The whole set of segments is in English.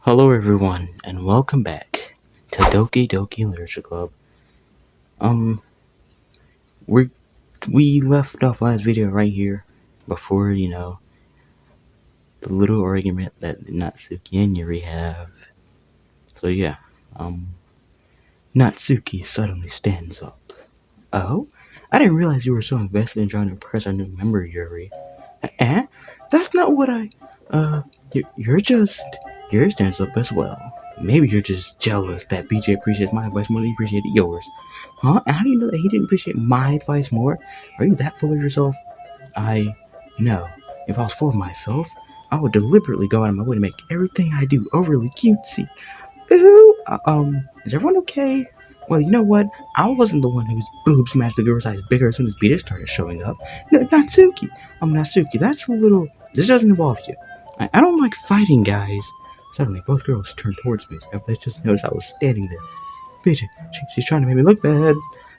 Hello everyone, and welcome back to Doki Literature Club. Um, we we left off last video right here before the little argument that Natsuki and Yuri have. So yeah, um, Natsuki suddenly stands up. Oh, I didn't realize you were so invested in trying to impress our new member, Yuri. Eh? That's not what I. Uh, Yuri stands up as well. Maybe you're just jealous that BJ appreciates my advice more than you appreciated yours. Huh? And how do you know that he didn't appreciate my advice more? Are you that full of yourself? I know. If I was full of myself, I would deliberately go out of my way to make everything I do overly cutesy. Ooh, is everyone okay? Well, you know what? I wasn't the one whose boobs matched the girl's eyes bigger as soon as BJ started showing up. Natsuki. Natsuki, that's a little. This doesn't involve you. I don't like fighting, guys. Suddenly, both girls turned towards me. So they just noticed I was standing there. BJ, she's trying to make me look bad.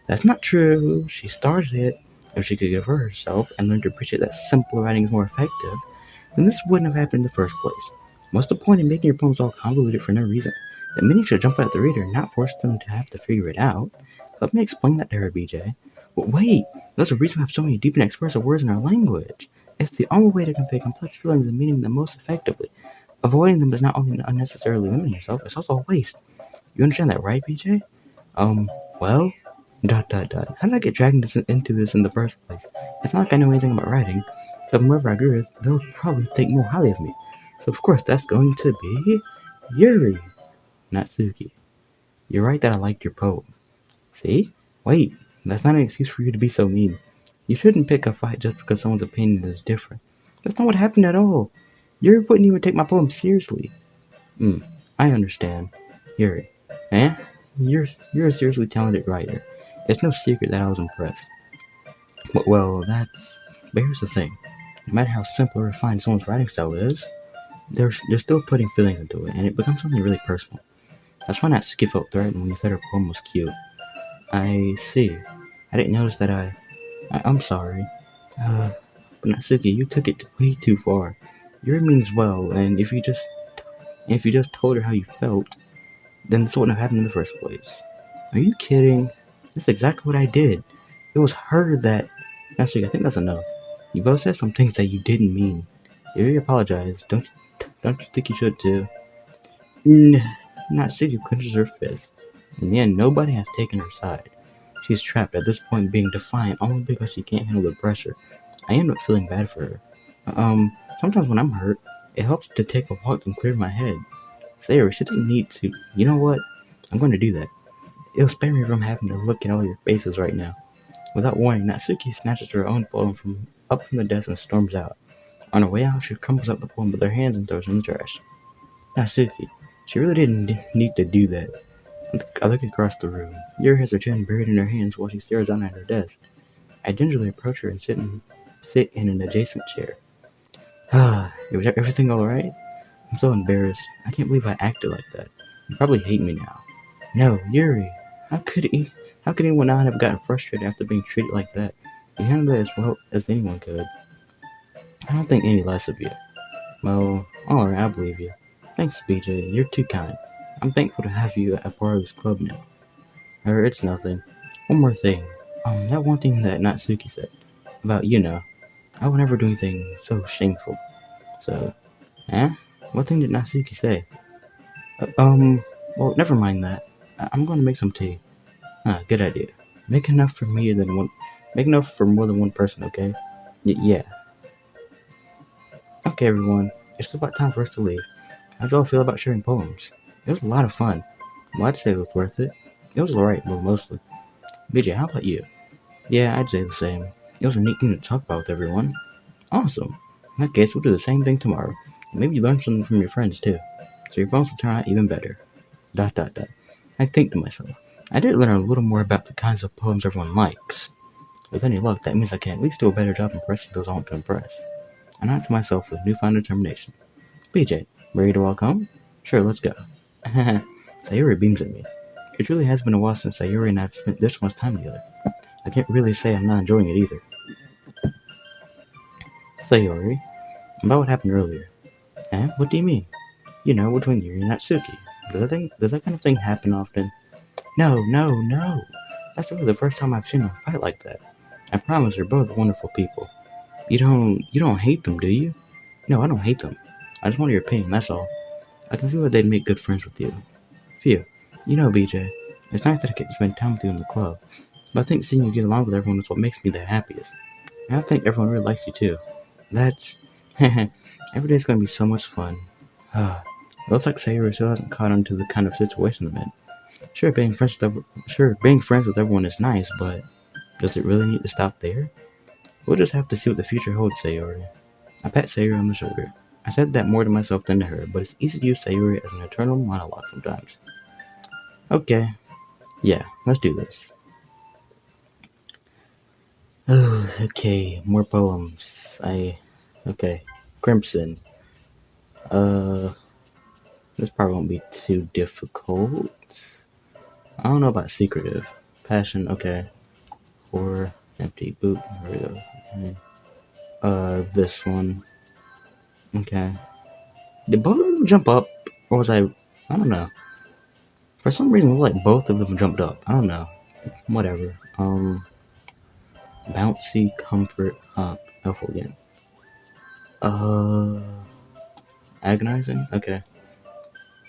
That's not true. She started it. If she could give her herself and learn to appreciate that simpler writing is more effective, then this wouldn't have happened in the first place. What's the point in making your poems all convoluted for no reason? The meaning should jump out at the reader and not force them to have to figure it out. Let me explain that to her, BJ. But wait, there's a reason we have so many deep and expressive words in our language. It's the only way to convey complex feelings and meaning the most effectively. Avoiding them is not only unnecessarily limiting yourself, it's also a waste. You understand that, right, BJ? Um, well, dot dot dot. How did I get dragged into this in the first place? It's not like I know anything about writing. So whoever I agree with, they'll probably think more highly of me. So of course that's going to be Yuri, Natsuki. You're right that I liked your poem. See? Wait, that's not an excuse for you to be so mean. You shouldn't pick a fight just because someone's opinion is different. That's not what happened at all. Yuri wouldn't even take my poem seriously. I understand. Yuri. Eh? You're a seriously talented writer. It's no secret that I was impressed. But but here's the thing. No matter how simple or refined someone's writing style is, they're still putting feelings into it, and it becomes something really personal. That's why Natsuki felt threatened when you said her poem was cute. I see. I didn't notice that I'm sorry. But Natsuki, you took it way too far. Yuri means well, and if you just told her how you felt, then this wouldn't have happened in the first place. Are you kidding? That's exactly what I did. It was her that. Actually, I think that's enough. You both said some things that you didn't mean. You really apologize. Don't you think you should too? Natsuki clenches her fist. In the end, nobody has taken her side. She's trapped at this point, being defiant only because she can't handle the pressure. I end up feeling bad for her. Sometimes when I'm hurt, it helps to take a walk and clear my head. Sarah, she doesn't need to. You know what? I'm going to do that. It'll spare me from having to look at all your faces right now. Without warning, Natsuki snatches her own poem from the desk and storms out. On her way out, she crumbles up the poem with her hands and throws it in the trash. Natsuki, she really didn't need to do that. I look across the room. Yuri has her chin buried in her hands while she stares down at her desk. I gingerly approach her and sit in an adjacent chair. Was everything alright? I'm so embarrassed. I can't believe I acted like that. You probably hate me now. No, Yuri. How could he? How could anyone not have gotten frustrated after being treated like that? You handled it as well as anyone could. I don't think any less of you. Well, alright, I believe you. Thanks, BJ. You're too kind. I'm thankful to have you at part of this club now. It's nothing. One more thing. That one thing that Natsuki said about I would never do anything so shameful. So, eh? What thing did Natsuki say? Uh, um, well, never mind that. I'm going to make some tea. Good idea. Make enough for me than one. Make enough for more than one person, okay? Yeah. Okay, everyone. It's about time for us to leave. How do y'all feel about sharing poems? It was a lot of fun. Well, I'd say it was worth it. It was alright, well, mostly. BJ, how about you? Yeah, I'd say the same. It was a neat thing to talk about with everyone. Awesome. In that case, we'll do the same thing tomorrow. And maybe you learn something from your friends, too. So your poems will turn out even better. Dot dot dot. I think to myself, I did learn a little more about the kinds of poems everyone likes. With any luck, that means I can at least do a better job impressing those I want to impress. I nod to myself with newfound determination. BJ, ready to walk home? Sure, let's go. Sayuri beams at me. It really has been a while since Sayuri and I have spent this much time together. I can't really say I'm not enjoying it either. Sayuri, about what happened earlier. What do you mean? You know, between Yuri and Natsuki. Does that kind of thing happen often? No, no, no. That's really the first time I've seen them fight like that. I promise they're both wonderful people. You don't hate them, do you? No, I don't hate them. I just want your opinion, that's all. I can see why they'd make good friends with you. Phew. You know, BJ, it's nice that I get to spend time with you in the club, but I think seeing you get along with everyone is what makes me the happiest. And I think everyone really likes you too. That's... Every day's gonna be so much fun. It looks like Sayori still hasn't caught on to the kind of situation I'm in. Sure, being friends with everyone is nice, but does it really need to stop there? We'll just have to see what the future holds, Sayori. I pat Sayori on the shoulder. I said that more to myself than to her, but it's easy to use Sayori as an eternal monologue sometimes. Okay, yeah, let's do this. Oh, okay, more poems. Okay, Crimson. Uh, this part won't be too difficult. I don't know about secretive. Passion, okay. Or empty boot. Here we go. Okay. This one. Okay. Did both of them jump up? Or was I don't know. For some reason, it looked like both of them jumped up. I don't know. Whatever. Bouncy, comfort, hop, alpha again. Uh, agonizing? Okay.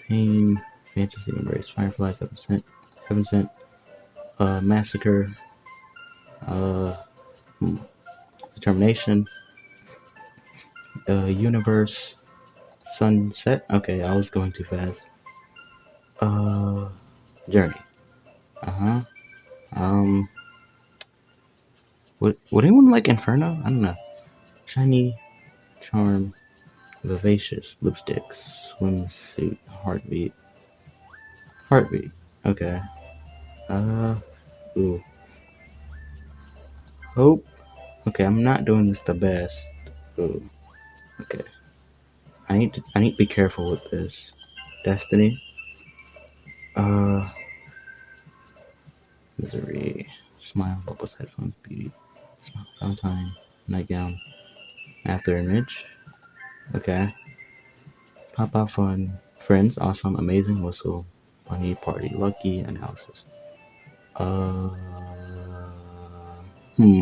Pain, fantasy, embrace, firefly, 7 cent. 7 cent. Massacre. Uh, determination. Universe. Sunset. Okay, I was going too fast. Uh, journey. Uh huh. Um, would anyone like Inferno? I don't know. Shiny, charm, vivacious, lipsticks, swimsuit, heartbeat. Heartbeat. Okay. Uh, ooh. Hope. Okay, I'm not doing this the best. Ooh. Okay. I need to be careful with this. Destiny. Uh, misery. Smile, bubbles, headphones, beauty. Smile, Valentine, nightgown. After image. Okay. Pop out fun. Friends, awesome, amazing, whistle. Bunny, party, lucky, analysis. Uh, hmm.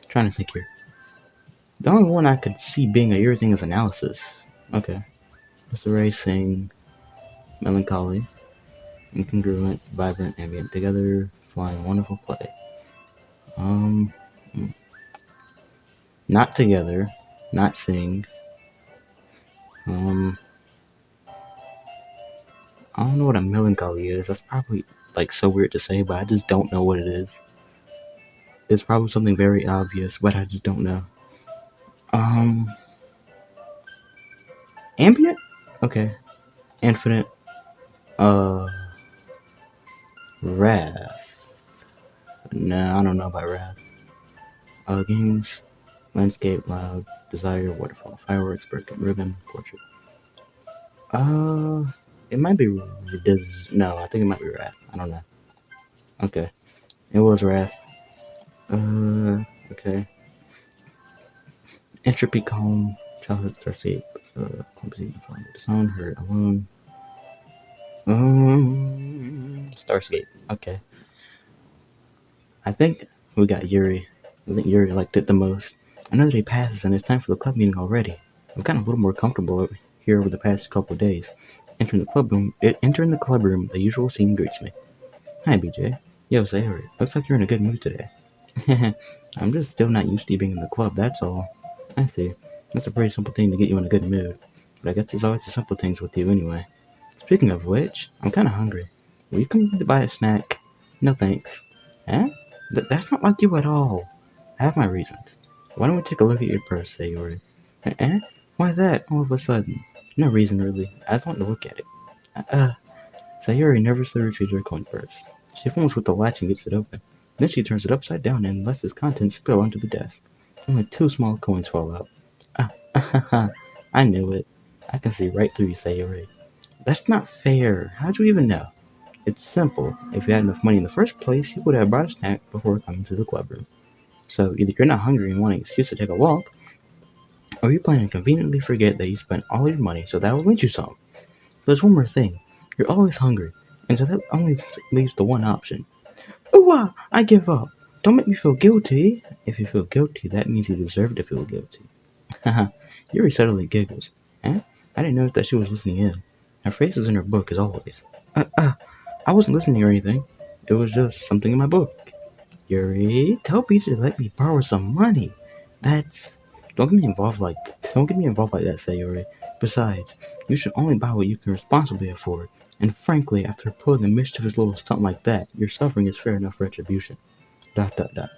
Trying to think here. The only one I could see being a Yuri thing is analysis. Okay. Mr. Ray sing melancholy, incongruent, vibrant, ambient, together, flying, wonderful play. Um, hmm. Not together, not sing. Um, I don't know what a melancholy is. That's probably like so weird to say, but I just don't know what it is. It's probably something very obvious, but I just don't know. Um, ambient? Okay. Infinite. Uh, wrath. No, I don't know about wrath. Games, landscape, loud, desire, waterfall, fireworks, birkin, ribbon, portrait. Uh, it might be no, I think it might be wrath. I don't know. Okay, it was wrath. Okay. Entropy, calm, childhood, starscape, clumsy, sound, hurt, alone. Starscape. Okay. I think we got Yuri. I think Yuri liked it the most. Another day passes and it's time for the club meeting already. I've gotten a little more comfortable here over the past couple of days. Entering the club room, the usual scene greets me. Hi, BJ. Yo, Sayori. Looks like you're in a good mood today. I'm just still not used to you being in the club, that's all. I see. That's a pretty simple thing to get you in a good mood. But I guess it's always the simple things with you anyway. Speaking of which, I'm kinda hungry. Will you come to buy a snack? No thanks. Eh? That's not like you at all. I have my reasons. Why don't we take a look at your purse, Sayori? Eh? Why that, all of a sudden? No reason, really. I just want to look at it. Sayori nervously retrieves her coin purse. She fumbles with the latch and gets it open. Then she turns it upside down and lets its contents spill onto the desk. Only 2 small coins fall out. I knew it. I can see right through you, Sayori. That's not fair. How'd you even know? It's simple. If you had enough money in the first place, you would have bought a snack before coming to the club room. So either you're not hungry and want an excuse to take a walk, Or you plan to conveniently forget that you spent all your money so that will lend you some. There's one more thing. You're always hungry, and so that only leaves the one option. Ooh, I give up. Don't make me feel guilty. If you feel guilty, that means you deserve to feel guilty. Haha, Yuri suddenly giggles. Huh? I didn't notice that she was listening in. Her face is in her book as always. Uh, uh, I wasn't listening or anything. It was just something in my book. Yuri, tell Peter to let me borrow some money. That's don't get me involved like that, Sayori. Besides, you should only buy what you can responsibly afford. And frankly, after pulling a mischievous little stunt like that, your suffering is fair enough retribution. Dot dot dot.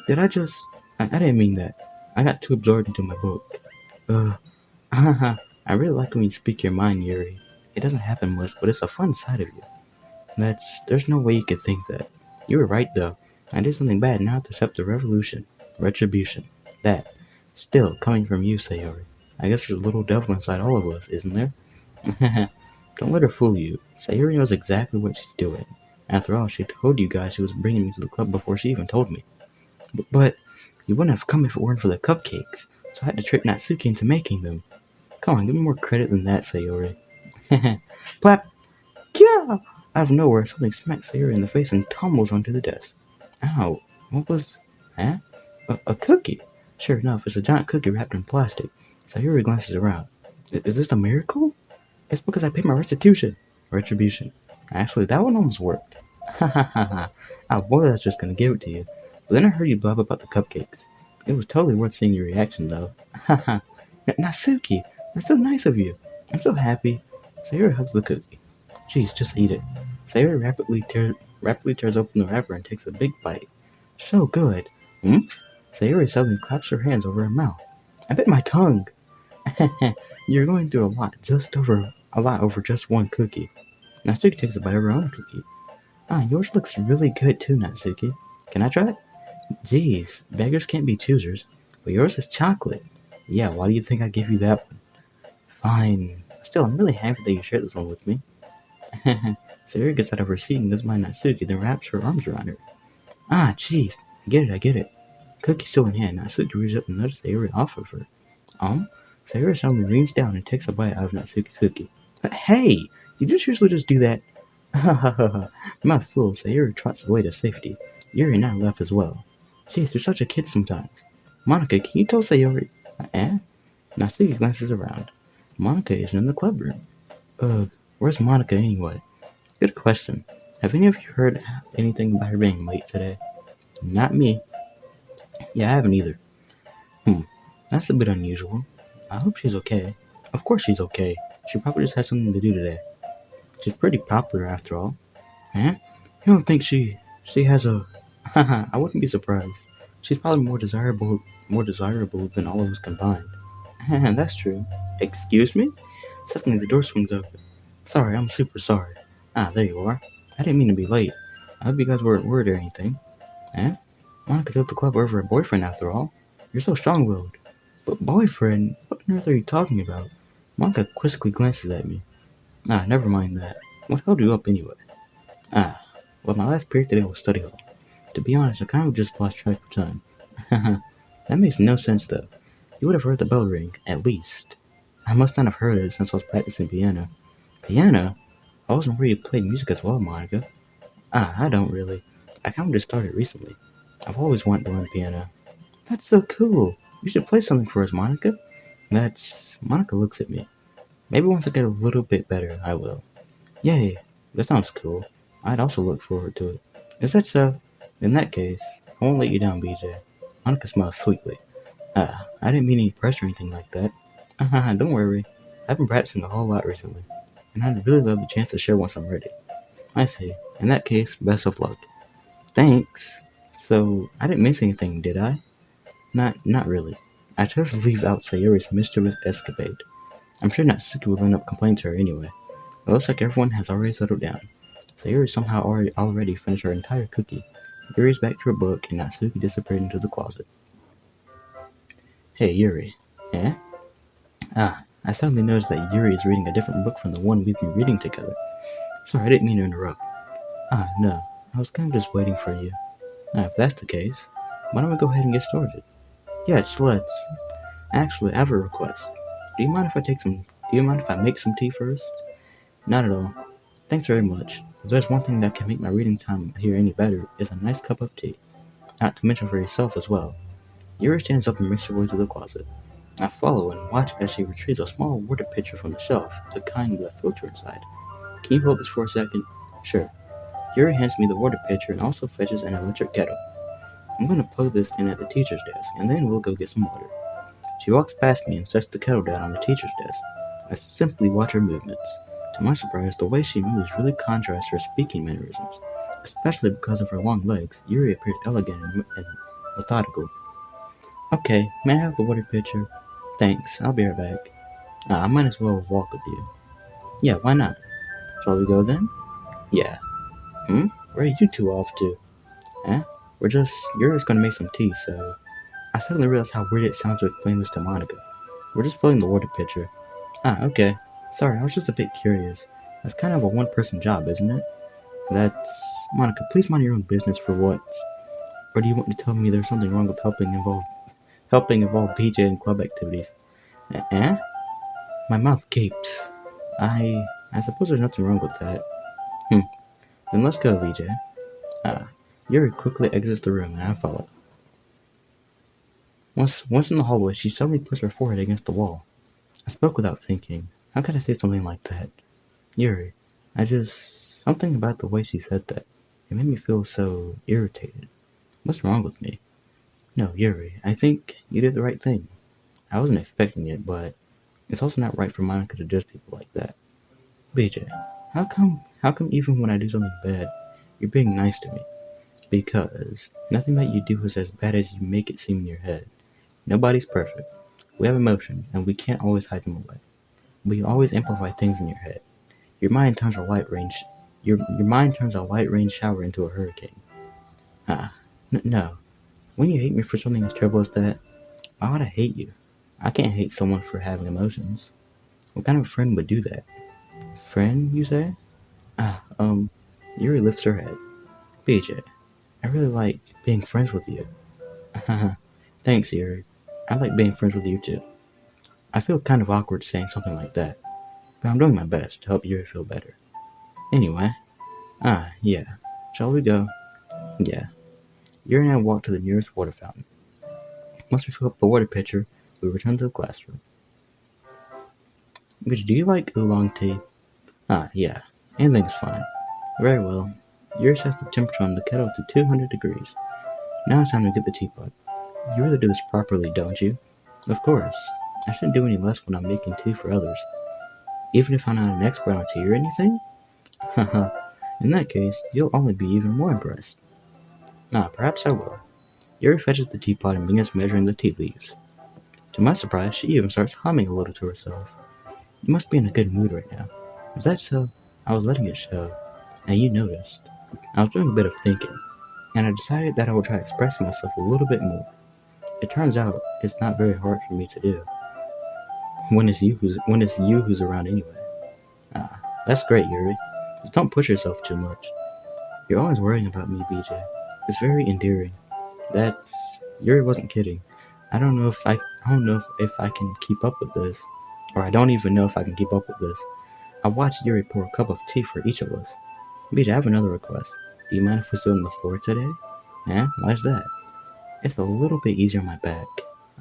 Did I just I didn't mean that. I got too absorbed into my book. Uh I really like when you speak your mind, Yuri. It doesn't happen much, but it's a fun side of you. There's no way you could think that. You were right though. I did something bad now to accept the revolution. Retribution. That. Still, coming from you, Sayori. I guess there's a little devil inside all of us, isn't there? Don't let her fool you. Sayori knows exactly what she's doing. After all, she told you guys she was bringing me to the club before she even told me. But you wouldn't have come if it weren't for the cupcakes, so I had to trick Natsuki into making them. Come on, give me more credit than that, Sayori. But yeah! Out of nowhere, something smacks Sayori in the face and tumbles onto the desk. Ow! What was... Huh? A cookie! Sure enough, it's a giant cookie wrapped in plastic. Sayori glances around. Is this a miracle? It's because I paid my restitution. Retribution. Actually, that one almost worked. Ha ha ha ha. I was just gonna give it to you. But then I heard you blab about the cupcakes. It was totally worth seeing your reaction, though. Ha ha. Natsuki, that's so nice of you. I'm so happy. Sayori hugs the cookie. Jeez, just eat it. Sayori rapidly tears open the wrapper and takes a big bite. So good. Hmm? Sayori suddenly claps her hands over her mouth. I bit my tongue. You're going through a lot over just one cookie. Natsuki takes a bite of her own cookie. Yours looks really good too, Natsuki. Can I try it? Jeez, beggars can't be choosers. But yours is chocolate. Yeah, why do you think I gave you that one? Fine. Still, I'm really happy that you shared this one with me. Sayori gets out of her seat and goes by Natsuki, then wraps her arms around her. Jeez. I get it. Cookie still in hand, Natsuki reaches up and nudges Sayori off of her. Sayori suddenly leans down and takes a bite out of Natsuki's cookie. Hey! Did you seriously just do that? Ha ha ha ha. Mouth full, Sayori trots away to safety. Yuri and I laugh as well. Jeez, you're such a kid sometimes. Monica, can you tell Sayori? Eh? Natsuki glances around. Monica isn't in the club room. Where's Monica anyway? Good question. Have any of you heard anything about her being late today? Not me. Yeah, I haven't either. That's a bit unusual. I hope she's okay. Of course she's okay. She probably just had something to do today. She's pretty popular after all. Huh? You don't think she has a... Haha, I wouldn't be surprised. She's probably more desirable than all of us combined. That's true. Excuse me? Suddenly the door swings open. Sorry, I'm super sorry. There you are. I didn't mean to be late. I hope you guys weren't worried or anything. Eh? Monica left the club over her boyfriend after all. You're so strong-willed. But boyfriend? What on earth are you talking about? Monica quizzically glances at me. Never mind that. What held you up anyway? Well, my last period today was study hall. To be honest, I kind of just lost track of time. That makes no sense though. You would have heard the bell ring, at least. I must not have heard it since I was practicing piano. Piano? I wasn't where you played music as well, Monica. I don't really. I kind of just started recently. I've always wanted to learn piano. That's so cool. You should play something for us, Monica. Monica looks at me. Maybe once I get a little bit better, I will. Yay, that sounds cool. I'd also look forward to it. Is that so? In that case, I won't let you down, BJ. Monica smiles sweetly. I didn't mean any pressure or anything like that. Don't worry. I've been practicing a whole lot recently, and I'd really love the chance to share once I'm ready. I see. In that case, best of luck. Thanks. So, I didn't miss anything, did I? Not really. I chose to leave out Sayori's mischievous escapade. I'm sure Natsuki will end up complaining to her anyway. It looks like everyone has already settled down. Sayori somehow already finished her entire cookie. Yuri's back to her book, and Natsuki disappeared into the closet. Hey, Yuri. Eh? I suddenly noticed that Yuri is reading a different book from the one we've been reading together. Sorry, I didn't mean to interrupt. No. I was kind of just waiting for you. If that's the case, why don't we go ahead and get started? Yeah, let's. Actually, I have a request. Do you mind if I take some? Do you mind if I make some tea first? Not at all. Thanks very much. If there's one thing that can make my reading time here any better, is a nice cup of tea. Not to mention for yourself as well. Yuri stands up and makes her way to the closet. I follow and watch as she retrieves a small water pitcher from the shelf, the kind with a filter inside. Can you hold this for a second? Sure. Yuri hands me the water pitcher and also fetches an electric kettle. I'm gonna plug this in at the teacher's desk, and then we'll go get some water. She walks past me and sets the kettle down on the teacher's desk. I simply watch her movements. To my surprise, the way she moves really contrasts her speaking mannerisms. Especially because of her long legs, Yuri appears elegant and methodical. Okay, may I have the water pitcher? Thanks, I'll be right back. I might as well walk with you. Yeah, why not? Shall we go then? Yeah. Where are you two off to? Eh? Yuri's gonna make some tea, so. I suddenly realized how weird it sounds to explain this to Monica. We're just filling the water pitcher. Okay. Sorry, I was just a bit curious. That's kind of a one-person job, isn't it? That's... Monica, please mind your own business for once. Or do you want to tell me there's something wrong with helping involve PJ and club activities? Eh? My mouth gapes. I suppose there's nothing wrong with that. Then let's go, VJ. Yuri quickly exits the room and I follow. Once in the hallway, she suddenly puts her forehead against the wall. I spoke without thinking. How could I say something like that? Yuri, something about the way she said that. It made me feel so irritated. What's wrong with me? No, Yuri, I think you did the right thing. I wasn't expecting it, but it's also not right for Monica to judge people like that. BJ, how come even when I do something bad, you're being nice to me? Because nothing that you do is as bad as you make it seem in your head. Nobody's perfect. We have emotions, and we can't always hide them away. But you always amplify things in your head. Your mind turns a light rain shower into a hurricane. No. When you hate me for something as terrible as that, why would I hate you? I can't hate someone for having emotions. What kind of friend would do that? Friend, you say? Yuri lifts her head. BJ, I really like being friends with you. Thanks, Yuri. I like being friends with you too. I feel kind of awkward saying something like that, but I'm doing my best to help Yuri feel better. Anyway, yeah. Shall we go? Yeah. Yuri and I walk to the nearest water fountain. Once we fill up the water pitcher, we return to the classroom. BJ, do you like oolong tea? Yeah. Anything's fine. Very well. Yuri sets the temperature on the kettle to 200 degrees. Now it's time to get the teapot. You really do this properly, don't you? Of course. I shouldn't do any less when I'm making tea for others. Even if I'm not an expert on tea or anything? Haha. In that case, you'll only be even more impressed. Perhaps I will. Yuri fetches the teapot and begins measuring the tea leaves. To my surprise, she even starts humming a little to herself. You must be in a good mood right now. Is that so? I was letting it show. And you noticed. I was doing a bit of thinking, and I decided that I would try expressing myself a little bit more. It turns out it's not very hard for me to do. When it's you who's around anyway. That's great, Yuri. Just don't push yourself too much. You're always worrying about me, BJ. It's very endearing. That's Yuri wasn't kidding. I don't know if I can keep up with this, or I don't even know if I can keep up with this. I watched Yuri pour a cup of tea for each of us. BJ, I have another request. Do you mind if we sit on the floor today? Why's that? It's a little bit easier on my back.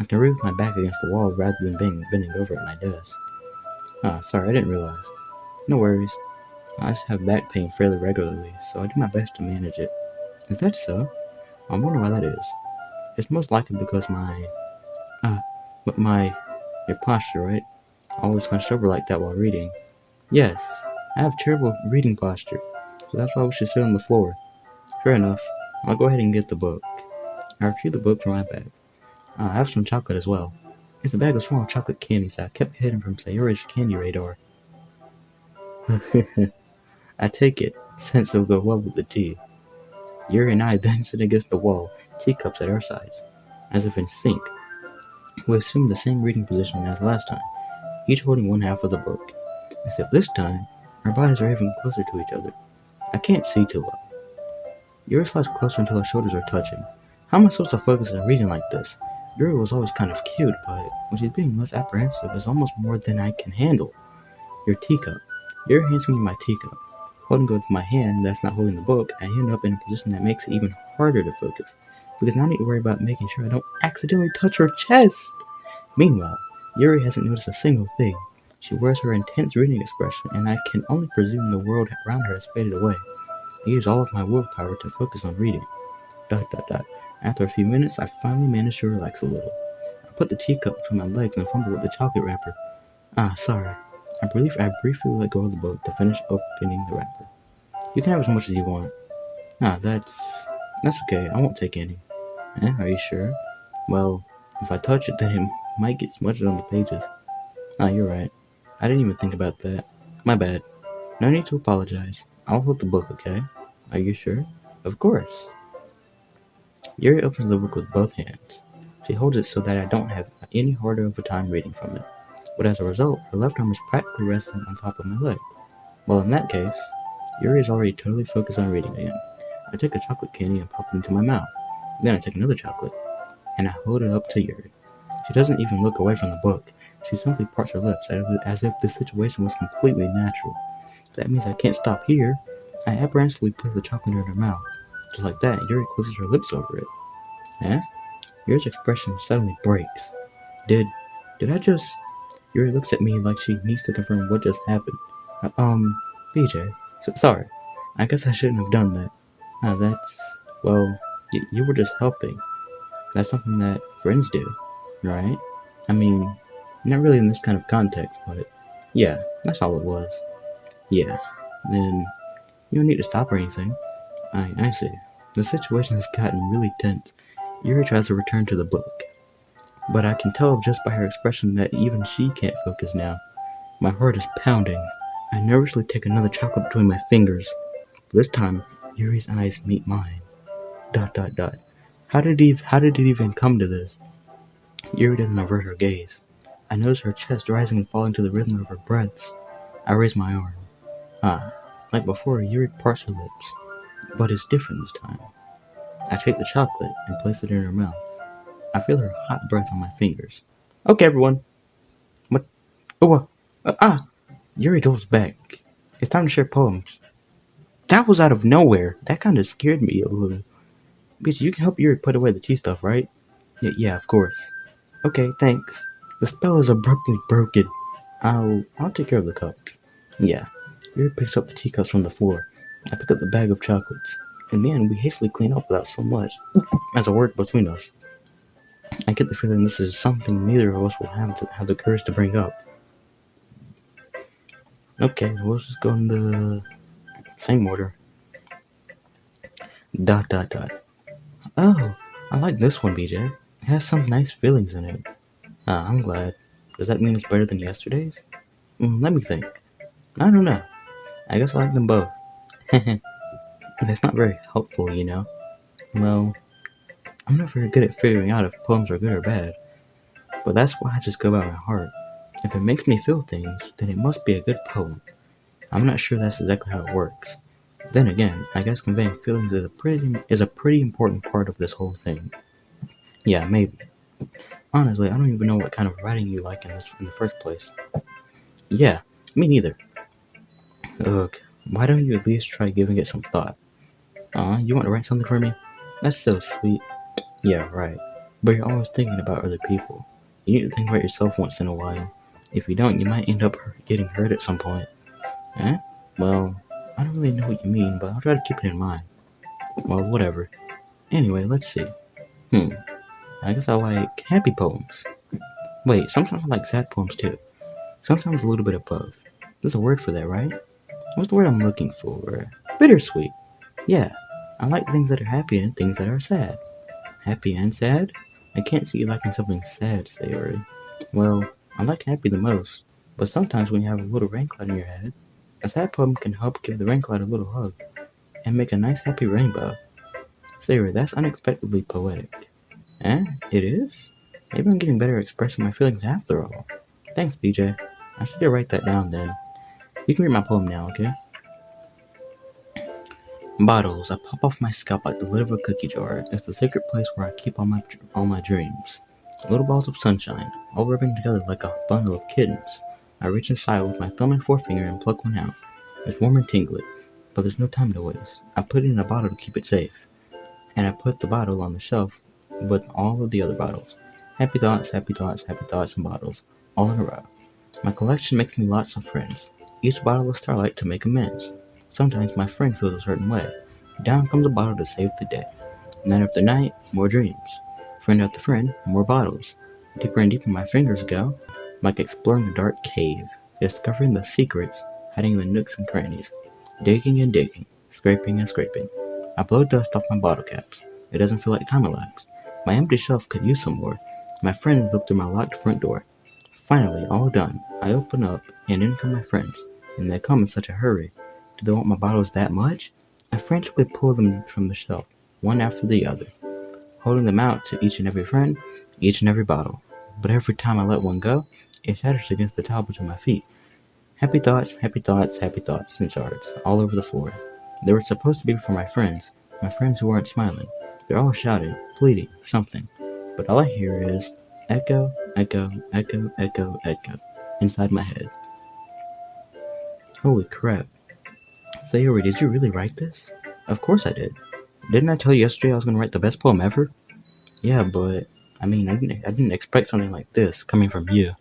I can read with my back against the wall rather than bending over at my desk. Sorry, I didn't realize. No worries. I just have back pain fairly regularly, so I do my best to manage it. Is that so? I wonder why that is. It's most likely because but your posture, right? Always hunched over like that while reading. Yes, I have terrible reading posture, so that's why we should sit on the floor. Fair enough. I'll go ahead and get the book. I retrieve the book from my bag. I have some chocolate as well. It's a bag of small chocolate candies that I kept hidden from Sayori's candy radar. I take it, since it'll go well with the tea. Yuri and I then sit against the wall, teacups at our sides. As if in sync, we assume the same reading position as last time, each holding one half of the book. Except this time, our bodies are even closer to each other. I can't see too well. Yuri slides closer until our shoulders are touching. How am I supposed to focus on reading like this? Yuri was always kind of cute, but when she's being less apprehensive, it's almost more than I can handle. Your teacup. Yuri hands me my teacup. Holding it with my hand that's not holding the book, I end up in a position that makes it even harder to focus, because now I need to worry about making sure I don't accidentally touch her chest. Meanwhile, Yuri hasn't noticed a single thing. She wears her intense reading expression, and I can only presume the world around her has faded away. I use all of my willpower to focus on reading. Dot dot dot. After a few minutes, I finally manage to relax a little. I put the teacup between my legs and fumble with the chocolate wrapper. Ah, sorry. I briefly let go of the book to finish opening the wrapper. You can have as much as you want. Ah, that's okay. I won't take any. Are you sure? Well, if I touch it, then it might get smudged on the pages. Ah, you're right. I didn't even think about that. My bad. No need to apologize. I'll hold the book, okay? Are you sure? Of course. Yuri opens the book with both hands. She holds it so that I don't have any harder of a time reading from it. But as a result, her left arm is practically resting on top of my leg. Well, in that case, Yuri is already totally focused on reading again. I take a chocolate candy and pop it into my mouth. Then I take another chocolate, and I hold it up to Yuri. She doesn't even look away from the book. She simply parts her lips as if the situation was completely natural. That means I can't stop here. I apprehensively place the chocolate in her mouth. Just like that, Yuri closes her lips over it. Eh? Yuri's expression suddenly breaks. Did did I just... Yuri looks at me like she needs to confirm what just happened. BJ. Sorry. I guess I shouldn't have done that. Well, you were just helping. That's something that friends do, right? I mean, not really in this kind of context, but yeah, that's all it was. Yeah, then you don't need to stop or anything. I see. The situation has gotten really tense. Yuri tries to return to the book, but I can tell just by her expression that even she can't focus now. My heart is pounding. I nervously take another chocolate between my fingers. This time, Yuri's eyes meet mine. Dot dot dot. How did it even come to this? Yuri doesn't avert her gaze. I notice her chest rising and falling to the rhythm of her breaths. I raise my arm. Ah, like before, Yuri parts her lips, but it's different this time. I take the chocolate and place it in her mouth. I feel her hot breath on my fingers. Okay, everyone. What? Oh, Yuri goes back. It's time to share poems. That was out of nowhere. That kind of scared me a little. Bitch, you can help Yuri put away the tea stuff, right? Yeah, of course. Okay, thanks. The spell is abruptly broken. I'll take care of the cups. Yeah. Yuri picks up the teacups from the floor. I pick up the bag of chocolates. In the end, we hastily clean up without so much as a word between us. I get the feeling this is something neither of us will have the courage to bring up. Okay, we'll just go in the same order. Dot dot dot. Oh, I like this one, BJ. It has some nice feelings in it. Ah, I'm glad. Does that mean it's better than yesterday's? Let me think. I don't know. I guess I like them both. That's not very helpful, you know. Well, I'm not very good at figuring out if poems are good or bad, but that's why I just go by my heart. If it makes me feel things, then it must be a good poem. I'm not sure that's exactly how it works. Then again, I guess conveying feelings is a pretty important part of this whole thing. Yeah, maybe. Honestly, I don't even know what kind of writing you like in the first place. Yeah, me neither. Ugh, why don't you at least try giving it some thought? You want to write something for me? That's so sweet. Yeah, right. But you're always thinking about other people. You need to think about yourself once in a while. If you don't, you might end up getting hurt at some point. Eh? Well, I don't really know what you mean, but I'll try to keep it in mind. Well, whatever. Anyway, let's see. Hmm. I guess I like happy poems. Wait, sometimes I like sad poems too. Sometimes a little bit of both. There's a word for that, right? What's the word I'm looking for? Bittersweet. Yeah. I like things that are happy and things that are sad. Happy and sad? I can't see you liking something sad, Sayori. Well, I like happy the most, but sometimes when you have a little rain cloud in your head, a sad poem can help give the rain cloud a little hug and make a nice happy rainbow. Sayori, that's unexpectedly poetic. Eh? It is? Maybe I'm getting better at expressing my feelings after all. Thanks, BJ. I should write that down then. You can read my poem now, okay? Bottles. I pop off my scalp like the lid of a cookie jar. It's the sacred place where I keep all my dreams. Little balls of sunshine, all rubbing together like a bundle of kittens. I reach inside with my thumb and forefinger and pluck one out. It's warm and tingly, but there's no time to waste. I put it in a bottle to keep it safe, and I put the bottle on the shelf with all of the other bottles. Happy thoughts, happy thoughts, happy thoughts, and bottles, all in a row. My collection makes me lots of friends. Each bottle of starlight to make amends. Sometimes my friend feels a certain way. Down comes a bottle to save the day. Night after night, more dreams. Friend after friend, more bottles. Deeper and deeper my fingers go, like exploring a dark cave, discovering the secrets hiding in the nooks and crannies. Digging and digging, scraping and scraping. I blow dust off my bottle caps. It doesn't feel like time elapsed. My empty shelf could use some more. My friends look through my locked front door. Finally, all done, I open up, and in come my friends. And they come in such a hurry. Do they want my bottles that much? I frantically pull them from the shelf, one after the other, holding them out to each and every friend, each and every bottle. But every time I let one go, it shatters against the tile between my feet. Happy thoughts, happy thoughts, happy thoughts in shards, all over the floor. They were supposed to be for my friends who weren't smiling. They're all shouting, pleading, something. But all I hear is echo, echo, echo, echo, echo, inside my head. Holy crap. So Yuri, did you really write this? Of course I did. Didn't I tell you yesterday I was going to write the best poem ever? Yeah, but I didn't expect something like this coming from you.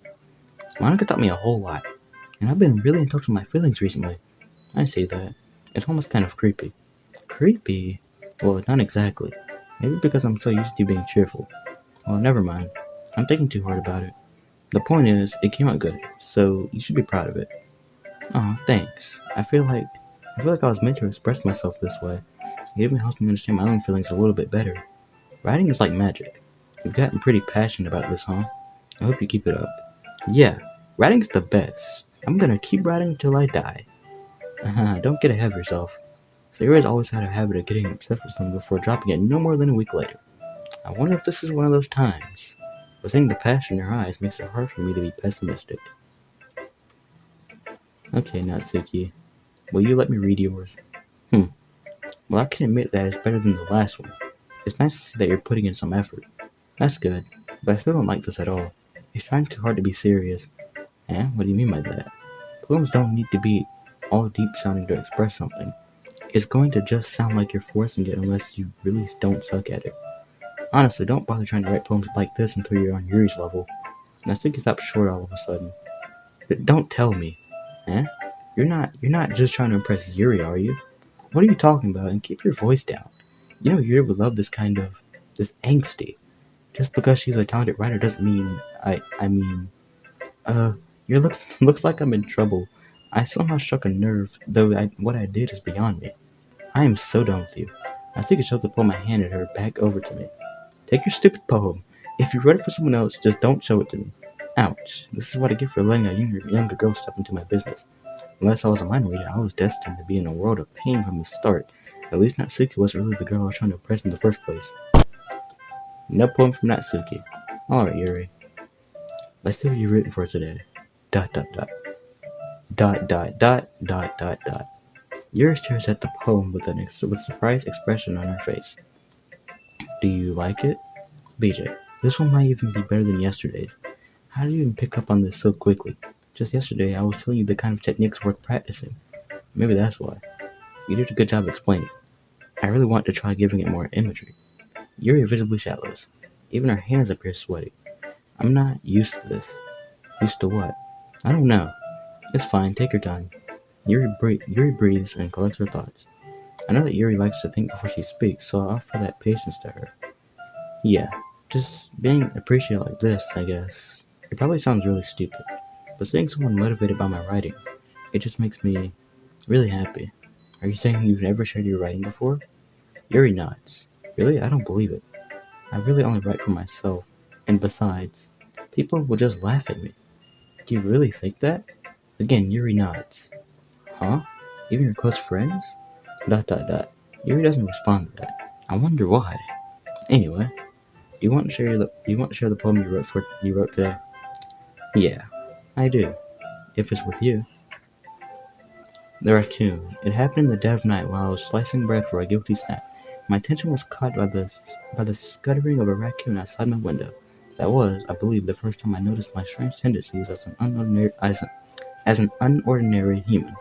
Monica taught me a whole lot, and I've been really in touch with my feelings recently. I see that. It's almost kind of creepy. Creepy? Well, not exactly. Maybe because I'm so used to being cheerful. Well, never mind. I'm thinking too hard about it. The point is, it came out good, so you should be proud of it. Aw, thanks. I feel like I was meant to express myself this way. It even helps me understand my own feelings a little bit better. Writing is like magic. You've gotten pretty passionate about this, huh? I hope you keep it up. Yeah, writing's the best. I'm gonna keep writing till I die. Don't get ahead of yourself. Sayura's always had a habit of getting obsessed with something before dropping it no more than a week later. I wonder if this is one of those times. But seeing the passion in her eyes makes it hard for me to be pessimistic. Okay, Natsuki, will you let me read yours? Hmm, well I can admit that it's better than the last one. It's nice to see that you're putting in some effort. That's good, but I still don't like this at all. He's trying too hard to be serious. Eh? What do you mean by that? Poems don't need to be all deep sounding to express something. It's going to just sound like you're forcing it unless you really don't suck at it. Honestly, don't bother trying to write poems like this until you're on Yuri's level. And I think he stopped short all of a sudden. But don't tell me. Eh? You're not just trying to impress Yuri, are you? What are you talking about? And keep your voice down. You know Yuri would love this angsty. Just because she's a talented writer doesn't mean uh, your looks like I'm in trouble. I somehow struck a nerve, though what I did is beyond me. I am so done with you. I think it's time to pull my hand at her back over to me. Take your stupid poem. If you wrote it for someone else, just don't show it to me. Ouch. This is what I get for letting a younger girl step into my business. Unless I was a mind reader, I was destined to be in a world of pain from the start. At least Natsuki wasn't really the girl I was trying to impress in the first place. No poem from Natsuki. Alright, Yuri. Let's see what you've written for today. Dot dot dot. Dot dot dot dot dot dot. Yuri stares at the poem with with a surprised expression on her face. Do you like it? BJ, this one might even be better than yesterday's. How did you even pick up on this so quickly? Just yesterday, I was telling you the kind of techniques worth practicing. Maybe that's why. You did a good job explaining. I really want to try giving it more imagery. Yuri visibly shallows. Even her hands appear sweaty. I'm not used to this. Used to what? I don't know. It's fine, take your time. Yuri breathes and collects her thoughts. I know that Yuri likes to think before she speaks, so I offer that patience to her. Yeah, just being appreciated like this, I guess. It probably sounds really stupid, but seeing someone motivated by my writing, it just makes me really happy. Are you saying you've never shared your writing before? Yuri nods. Really? I don't believe it. I really only write for myself, and besides, people will just laugh at me. Do you really think that? Again, Yuri nods. Huh? Even your close friends? Dot dot dot. Yuri doesn't respond to that. I wonder why. Anyway, you want to share the poem you wrote today? Yeah, I do. If it's with you. The raccoon. It happened in the dead of night while I was slicing bread for a guilty snack. My attention was caught by the scuttering of a raccoon outside my window. That was, I believe, the first time I noticed my strange tendencies as an unordinary human.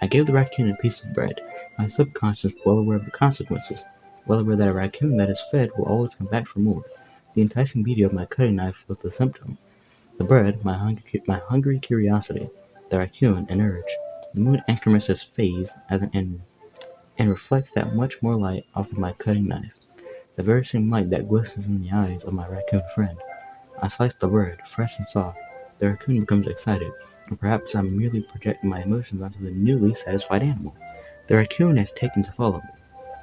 I gave the raccoon a piece of bread, my subconscious well aware of the consequences, well aware that a raccoon that is fed will always come back for more. The enticing beauty of my cutting knife was the symptom. The bread, my hungry curiosity; the raccoon, an urge. The moon increments phase and reflects that much more light off of my cutting knife, the very same light that glistens in the eyes of my raccoon friend. I slice the bread, fresh and soft. The raccoon becomes excited, or perhaps I'm merely projecting my emotions onto the newly satisfied animal. The raccoon has taken to follow me.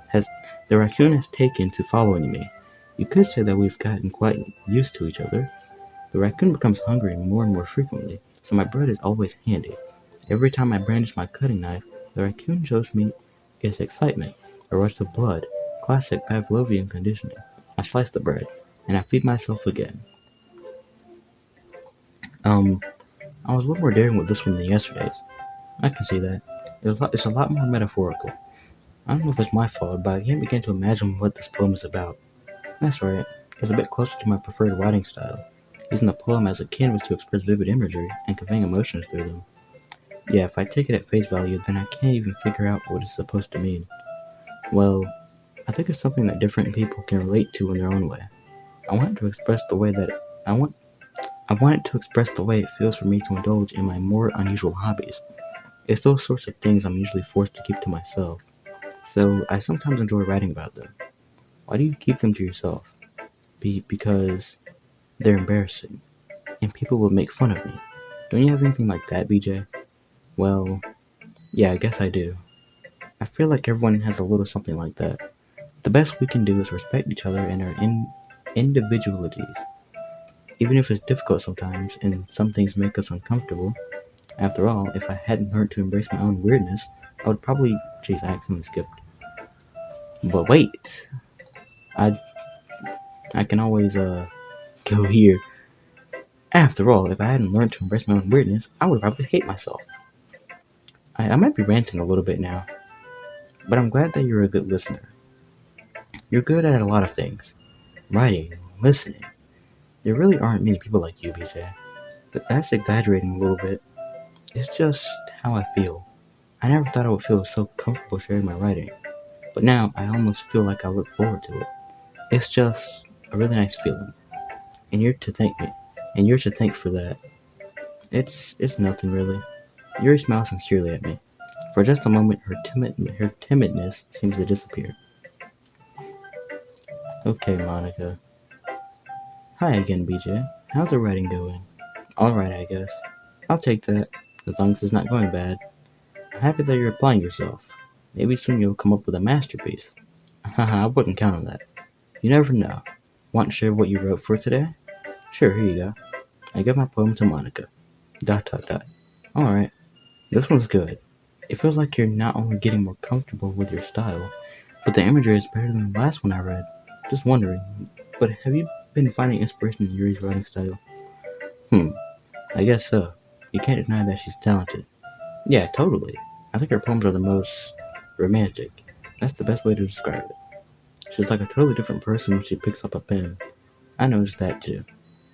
Has the raccoon has taken to following me. You could say that we've gotten quite used to each other. The raccoon becomes hungry more and more frequently, so my bread is always handy. Every time I brandish my cutting knife, the raccoon shows me its excitement, a rush of blood, classic Pavlovian conditioning. I slice the bread, and I feed myself again. Um, I was a little more daring with this one than yesterday's. I can see that. It's a lot more metaphorical. I don't know if it's my fault, but I can't begin to imagine what this poem is about. That's right, it's a bit closer to my preferred writing style, using the poem as a canvas to express vivid imagery and conveying emotions through them. Yeah, if I take it at face value, then I can't even figure out what it's supposed to mean. Well, I think it's something that different people can relate to in their own way. I want it to express the way that I want I want it to express the way it feels for me to indulge in my more unusual hobbies. It's those sorts of things I'm usually forced to keep to myself, so I sometimes enjoy writing about them. Why do you keep them to yourself? Because they're embarrassing, and people will make fun of me. Don't you have anything like that, BJ? Well, yeah, I guess I do. I feel like everyone has a little something like that. The best we can do is respect each other and our individualities, even if it's difficult sometimes and some things make us uncomfortable. After all, if I hadn't learned to embrace my own weirdness, I would probably. Jeez, I accidentally skipped. But wait, I I can always go here. After all, if I hadn't learned to embrace my own weirdness, I would probably hate myself. I might be ranting a little bit now, but I'm glad that you're a good listener. You're good at a lot of things. Writing, listening. There really aren't many people like you, BJ. But that's exaggerating a little bit. It's just how I feel. I never thought I would feel so comfortable sharing my writing, but now I almost feel like I look forward to it. It's just a really nice feeling, and you're to thank me, and you're to thank for that. It's nothing really. Yuri smiles sincerely at me. For just a moment, her timidness seems to disappear. Okay, Monica. Hi again, BJ. How's the writing going? Alright, I guess. I'll take that, as long as it's not going bad. I'm happy that you're applying yourself. Maybe soon you'll come up with a masterpiece. Haha, I wouldn't count on that. You never know. Want to share what you wrote for today? Sure, here you go. I give my poem to Monica. Dot dot dot. Alright, this one's good. It feels like you're not only getting more comfortable with your style, but the imagery is better than the last one I read. Just wondering, but have you been finding inspiration in Yuri's writing style? Hmm, I guess so. You can't deny that she's talented. Yeah, totally. I think her poems are the most romantic. That's the best way to describe it. She's like a totally different person when she picks up a pen. I noticed that too.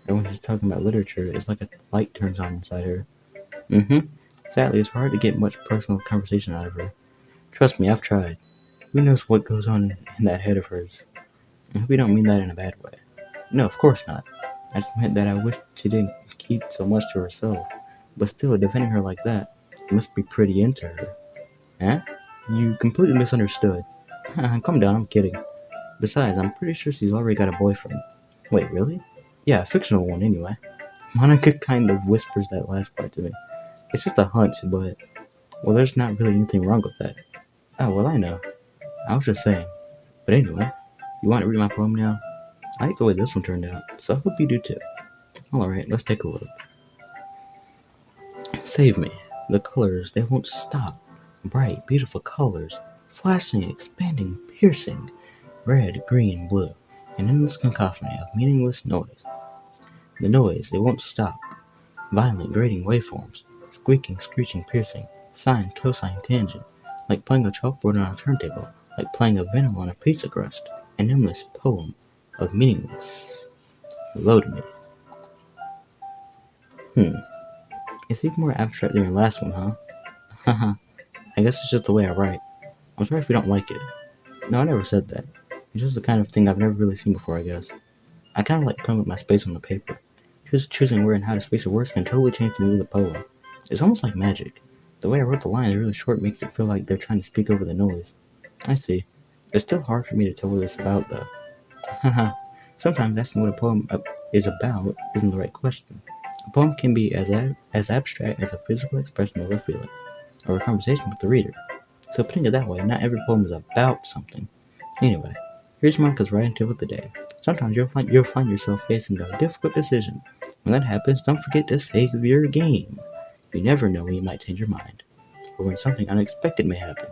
And when she's talking about literature, it's like a light turns on inside her. Mm-hmm. Sadly, it's hard to get much personal conversation out of her. Trust me, I've tried. Who knows what goes on in that head of hers? And we don't mean that in a bad way. No, of course not. I just meant that I wish she didn't keep so much to herself. But still, defending her like that, you must be pretty into her. Huh? You completely misunderstood. Calm down, I'm kidding. Besides, I'm pretty sure she's already got a boyfriend. Wait, really? Yeah, a fictional one anyway. Monica kind of whispers that last part to me. It's just a hunch, but, well, there's not really anything wrong with that. Oh, well, I know. I was just saying. But anyway, you want to read my poem now? I like the way this one turned out, so I hope you do too. Alright, let's take a look. Save me. The colors, they won't stop. Bright, beautiful colors. Flashing, expanding, piercing. Red, green, blue. An endless cacophony of meaningless noise. The noise, it won't stop. Violent, grating waveforms. Squeaking, screeching, piercing. Sine, cosine, tangent. Like playing a chalkboard on a turntable. Like playing a venom on a pizza crust. An endless poem of meaningless. Loading it. It's even more abstract than your last one, huh? Haha, I guess it's just the way I write. I'm sorry if you don't like it. No, I never said that. It's just the kind of thing I've never really seen before, I guess. I kind of like playing with my space on the paper. Just choosing where and how to space the words can totally change the mood of the poem. It's almost like magic. The way I wrote the lines really short makes it feel like they're trying to speak over the noise. I see. It's still hard for me to tell what it's about, though. Haha. Sometimes asking what a poem is about isn't the right question. A poem can be as abstract as a physical expression of a feeling, or a conversation with the reader. So putting it that way, not every poem is about something. Anyway, here's Monica's writing tip of the day. Sometimes you'll find yourself facing a difficult decision. When that happens, don't forget to save your game. You never know when you might change your mind, or when something unexpected may happen.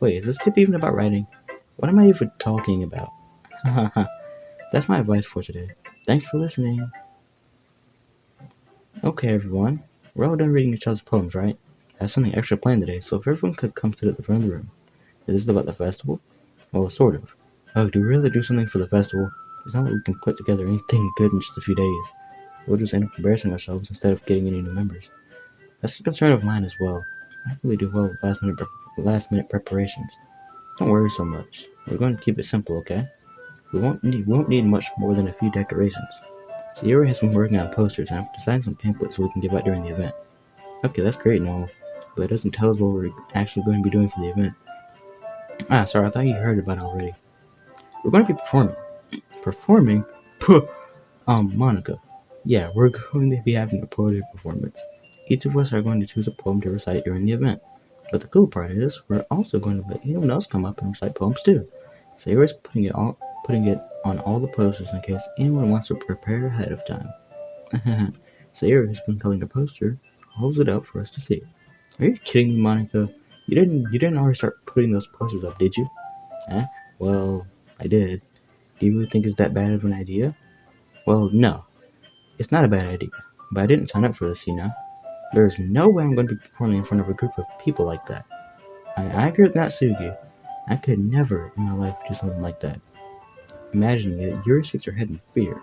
Wait, is this tip even about writing? What am I even talking about? Haha. That's my advice for today. Thanks for listening. Okay, everyone. We're all done reading each other's poems, right? I have something extra planned today, so if everyone could come sit at the front of the room. Is this about the festival? Well, sort of. Oh, do we really do something for the festival? It's not like we can put together anything good in just a few days. We'll just end up embarrassing ourselves instead of getting any new members. That's a concern of mine as well. I really do well with last minute preparations. Don't worry so much. We're going to keep it simple, okay? We won't need much more than a few decorations. Sierra has been working on posters and I've designed some pamphlets so we can give out during the event. Okay, that's great and all, but it doesn't tell us what we're actually going to be doing for the event. Ah, sorry, I thought you heard about it already. We're going to be performing. Performing? Puh! Monica. Yeah, we're going to be having a poetry performance. Each of us are going to choose a poem to recite during the event. But the cool part is, we're also going to let anyone else come up and recite poems too. Sarah's putting it on all the posters in case anyone wants to prepare ahead of time. Sarah has been cutting the poster, holds it up for us to see. Are you kidding me, Monica? You didn't already start putting those posters up, did you? Eh? Well, I did. Do you really think it's that bad of an idea? Well, no, it's not a bad idea. But I didn't sign up for this, you know. There's no way I'm going to be performing in front of a group of people like that. I agree with Natsuki. I could never in my life do something like that. Imagining it, Yuri shakes her head in fear.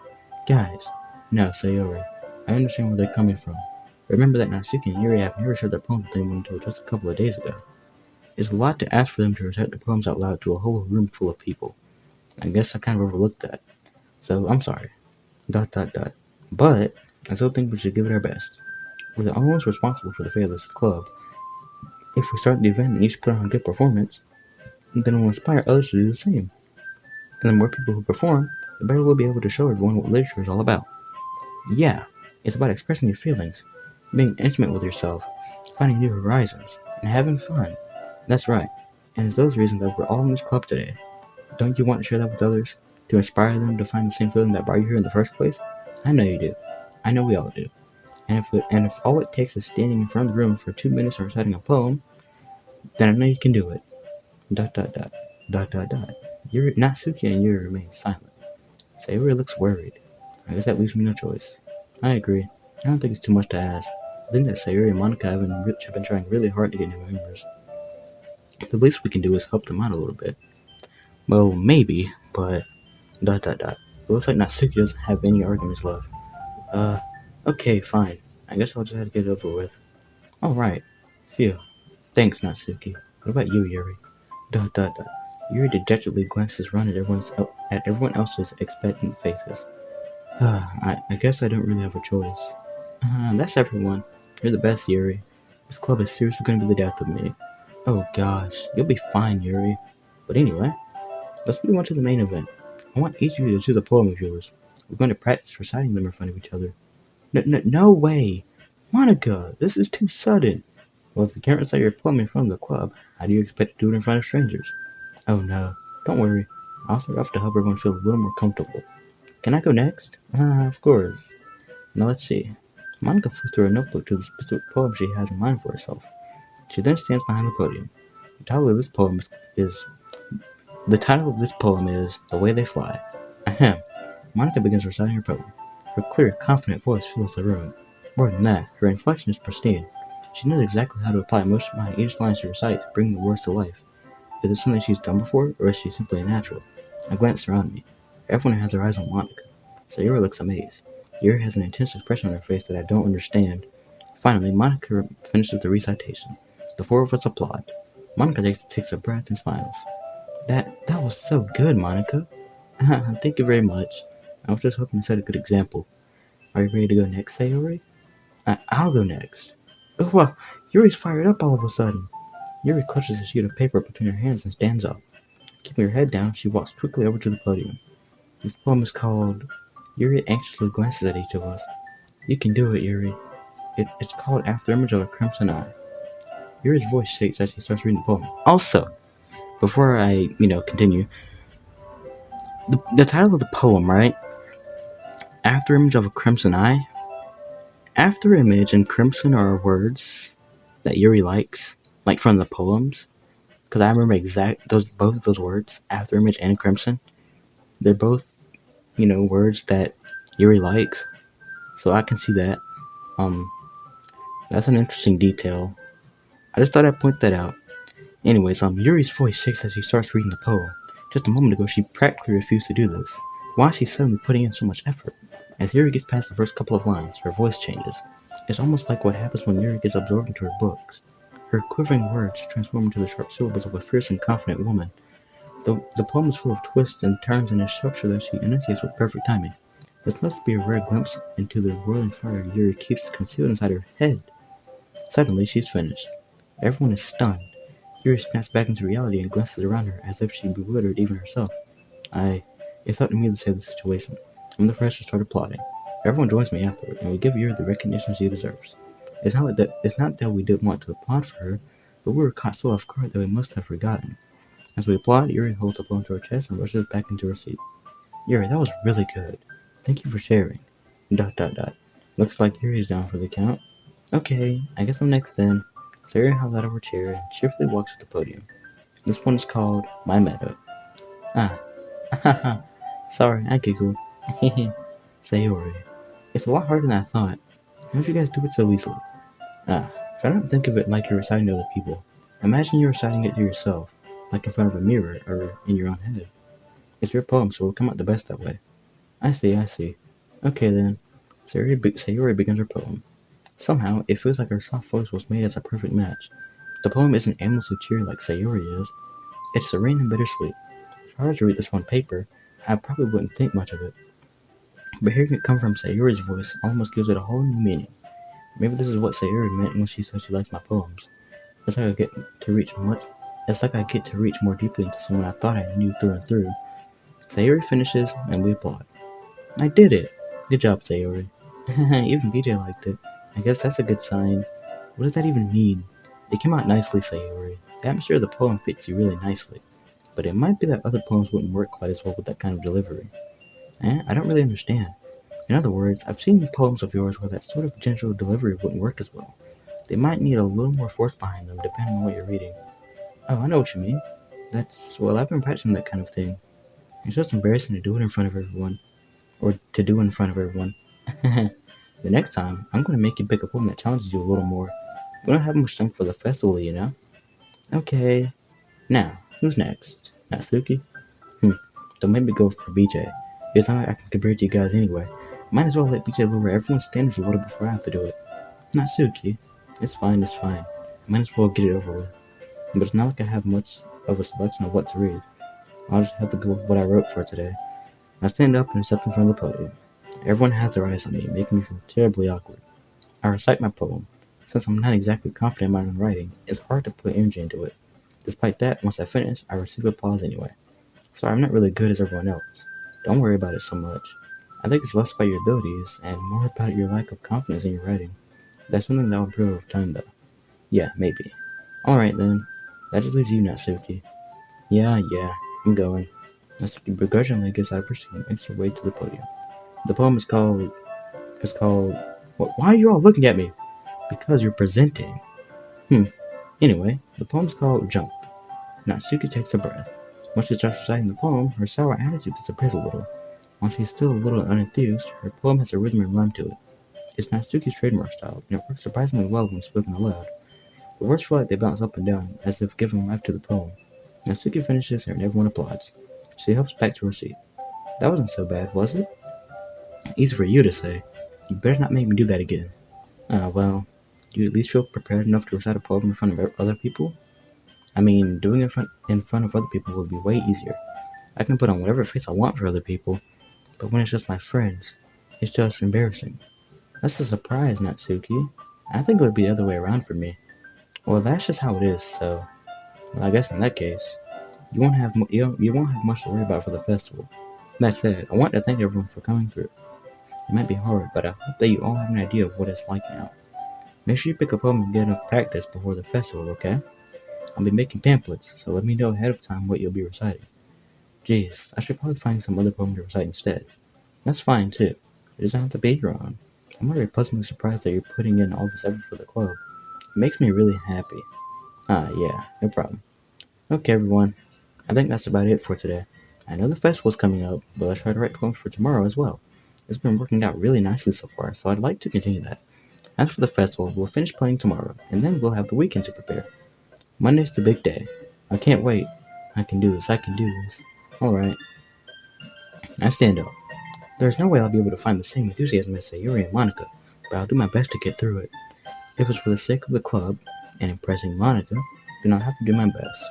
Guys, no, Sayori. I understand where they're coming from. Remember that Natsuki and Yuri have never shared their poems with anyone until just a couple of days ago. It's a lot to ask for them to recite their poems out loud to a whole room full of people. I guess I kind of overlooked that. So, I'm sorry. ... But, I still think we should give it our best. We're the only ones responsible for the fate of this club. If we start the event and each put on a good performance, then we'll inspire others to do the same. And the more people who perform, the better we'll be able to show everyone what literature is all about. Yeah, it's about expressing your feelings, being intimate with yourself, finding new horizons, and having fun. That's right. And it's those reasons that we're all in this club today. Don't you want to share that with others? To inspire them to find the same feeling that brought you here in the first place? I know you do. I know we all do. And if all it takes is standing in front of the room for 2 minutes and reciting a poem, then I know you can do it. ... Natsuki and Yuri remain silent. Sayori looks worried. I guess that leaves me no choice. I agree. I don't think it's too much to ask. I think that Sayori and Monica have been trying really hard to get new members. The least we can do is help them out a little bit. Well, maybe, but ... It looks like Natsuki doesn't have any arguments left. Okay, fine. I guess I'll just have to get it over with. Alright. Phew. Thanks, Natsuki. What about you, Yuri? ... Yuri dejectedly glances around at everyone else's expectant faces. I guess I don't really have a choice. That's everyone. You're the best, Yuri. This club is seriously going to be the death of me. Oh gosh, you'll be fine, Yuri. But anyway, let's move on to the main event. I want each of you to choose a poem of yours. We're going to practice reciting them in front of each other. No way! Monica, this is too sudden. Well, if you can't recite your poem in front of the club, how do you expect to do it in front of strangers? Oh no, don't worry. I'll start off to help everyone feel a little more comfortable. Can I go next? Of course. Now let's see. Monica flips through a notebook to the specific poem she has in mind for herself. She then stands behind the podium. The title of this poem is The Way They Fly. Ahem. Monica begins reciting her poem. Her clear, confident voice fills the room. More than that, her inflection is pristine. She knows exactly how to apply emotion behind each line she recites, bringing the words to life. Is it something she's done before, or is she simply a natural? I glance around me. Everyone has their eyes on Monica. Sayori looks amazed. Yuri has an intense expression on her face that I don't understand. Finally, Monica finishes the recitation. The four of us applaud. Monica takes a breath and smiles. That was so good, Monica. Thank you very much. I was just hoping to set a good example. Are you ready to go next, Sayori? I'll go next. Oh, wow, Yuri's fired up all of a sudden. Yuri clutches a sheet of paper between her hands and stands up. Keeping her head down, she walks quickly over to the podium. This poem is called... Yuri anxiously glances at each of us. You can do it, Yuri. It's called After Image of a Crimson Eye. Yuri's voice shakes as she starts reading the poem. Also, before I, continue, the title of the poem, right? After Image of a Crimson Eye. After Image and Crimson are words that Yuri likes, like from the poems. Because I remember both of those words, After Image and Crimson. They're both, words that Yuri likes. So I can see that. That's an interesting detail. I just thought I'd point that out. Anyways, Yuri's voice shakes as she starts reading the poem. Just a moment ago, she practically refused to do this. Why is she suddenly putting in so much effort? As Yuri gets past the first couple of lines, her voice changes. It's almost like what happens when Yuri gets absorbed into her books. Her quivering words transform into the sharp syllables of a fierce and confident woman. The poem is full of twists and turns in a structure that she enunciates with perfect timing. This must be a rare glimpse into the whirling fire Yuri keeps concealed inside her head. Suddenly, she's finished. Everyone is stunned. Yuri snaps back into reality and glances around her as if she bewildered even herself. It's up to me to save the situation. I'm the first to start applauding. Everyone joins me afterward, and we give Yuri the recognition she deserves. It's not that we didn't want to applaud for her, but we were caught so off guard that we must have forgotten. As we applaud, Yuri holds the poem to her chest and rushes back into her seat. Yuri, that was really good. Thank you for sharing. ... Looks like Yuri's down for the count. Okay, I guess I'm next then. Sayori hops out of her chair and cheerfully walks to the podium. This one is called My Meadow. Haha, sorry, I giggled. Sayori. It's a lot harder than I thought. How'd you guys do it so easily? Try not to think of it like you're reciting to other people. Imagine you're reciting it to yourself, like in front of a mirror or in your own head. It's your poem, so it'll come out the best that way. I see. Okay then. Sayori begins her poem. Somehow, it feels like her soft voice was made as a perfect match. The poem isn't aimlessly cheery like Sayori is. It's serene and bittersweet. If I were to read this on paper, I probably wouldn't think much of it. But hearing it come from Sayori's voice almost gives it a whole new meaning. Maybe this is what Sayori meant when she said she likes my poems. It's like I get to reach more deeply into someone I thought I knew through and through. Sayori finishes, and we applaud. I did it! Good job, Sayori. Even BJ liked it. I guess that's a good sign. What does that even mean? It came out nicely, Sayori. The atmosphere of the poem fits you really nicely. But it might be that other poems wouldn't work quite as well with that kind of delivery. I don't really understand. In other words, I've seen poems of yours where that sort of gentle delivery wouldn't work as well. They might need a little more force behind them, depending on what you're reading. Oh, I know what you mean. I've been practicing that kind of thing. It's just embarrassing to do it in front of everyone. Or to do in front of everyone. The next time, I'm going to make you pick a poem that challenges you a little more. We don't have much time for the festival, you know? Okay. Now, who's next? Natsuki? Don't make me go for BJ. It's not like I can compare to you guys anyway. Might as well let BJ lower everyone's standards a little before I have to do it. Natsuki. It's fine. Might as well get it over with. But it's not like I have much of a selection of what to read. I'll just have to go with what I wrote for today. I stand up and step in front of the podium. Everyone has their eyes on me, making me feel terribly awkward. I recite my poem. Since I'm not exactly confident in my own writing, it's hard to put energy into it. Despite that, once I finish, I receive applause anyway. Sorry, I'm not really good as everyone else. Don't worry about it so much. I think it's less about your abilities and more about your lack of confidence in your writing. That's something that will improve over time, though. Yeah, maybe. Alright then. That just leaves you, Natsuki. Yeah, I'm going. Natsuki begrudgingly gets out of her seat and makes her way to the podium. The poem is called... Why are you all looking at me? Because you're presenting. Anyway, the poem's called Jump. Natsuki takes a breath. Once she starts reciting the poem, her sour attitude disappears a little. While she's still a little unenthused, her poem has a rhythm and rhyme to it. It's Natsuki's trademark style, and it works surprisingly well when spoken aloud. The words feel like they bounce up and down, as if giving life to the poem. Natsuki finishes and everyone applauds. She hops back to her seat. That wasn't so bad, was it? Easy for you to say. You better not make me do that again. Well, do you at least feel prepared enough to recite a poem in front of other people? I mean, doing it in front of other people would be way easier. I can put on whatever face I want for other people, but when it's just my friends, it's just embarrassing. That's a surprise, Natsuki. I think it would be the other way around for me. Well, that's just how it is, so well, I guess in that case, you won't have much to worry about for the festival. That said, I want to thank everyone for coming through. It might be hard, but I hope that you all have an idea of what it's like now. Make sure you pick a poem and get enough practice before the festival, okay? I'll be making pamphlets, so let me know ahead of time what you'll be reciting. Jeez, I should probably find some other poem to recite instead. That's fine too. It doesn't have to be your own. I'm already pleasantly surprised that you're putting in all this effort for the club. It makes me really happy. Yeah, no problem. Okay, everyone. I think that's about it for today. I know the festival's coming up, but let's try to write poems for tomorrow as well. It's been working out really nicely so far, so I'd like to continue that. As for the festival, we'll finish playing tomorrow, and then we'll have the weekend to prepare. Monday's the big day. I can't wait. I can do this, I can do this. Alright, I stand up. There's no way I'll be able to find the same enthusiasm as Sayuri and Monica, but I'll do my best to get through it. If it's for the sake of the club and impressing Monica, then I'll have to do my best.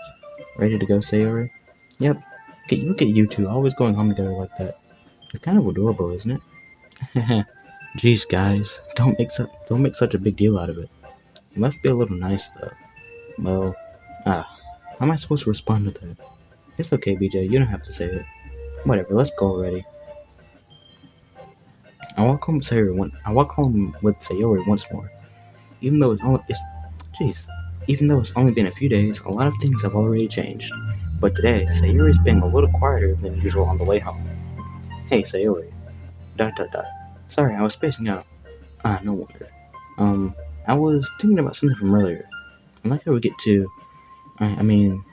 Ready to go, Sayuri? Yep. Look at you two, always going home together like that. It's kind of adorable, isn't it? Jeez, guys, don't make such a big deal out of it. It must be a little nice, though. Well, how am I supposed to respond to that? It's okay, BJ. You don't have to say it. Whatever. Let's go already. I walk home with Sayori once more. Even though jeez, even though it's only been a few days, a lot of things have already changed. But today, Sayori's being a little quieter than usual on the way home. Hey, Sayori. Dot dot dot. Sorry, I was spacing out. No wonder. I was thinking about something from earlier. I like how we get to. I mean,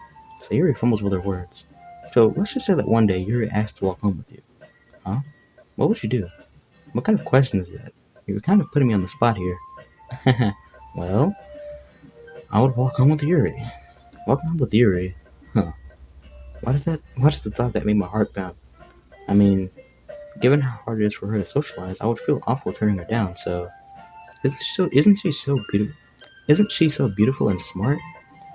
Sayuri fumbles with her words. So let's just say that one day Yuri asked to walk home with you. Huh? What would you do? What kind of question is that? You're kind of putting me on the spot here. Well, I would walk home with Yuri. Walk home with Yuri? Huh. Why does the thought that made my heart pound? I mean, given how hard it is for her to socialize, I would feel awful turning her down, so isn't she so beautiful? Isn't she so beautiful and smart?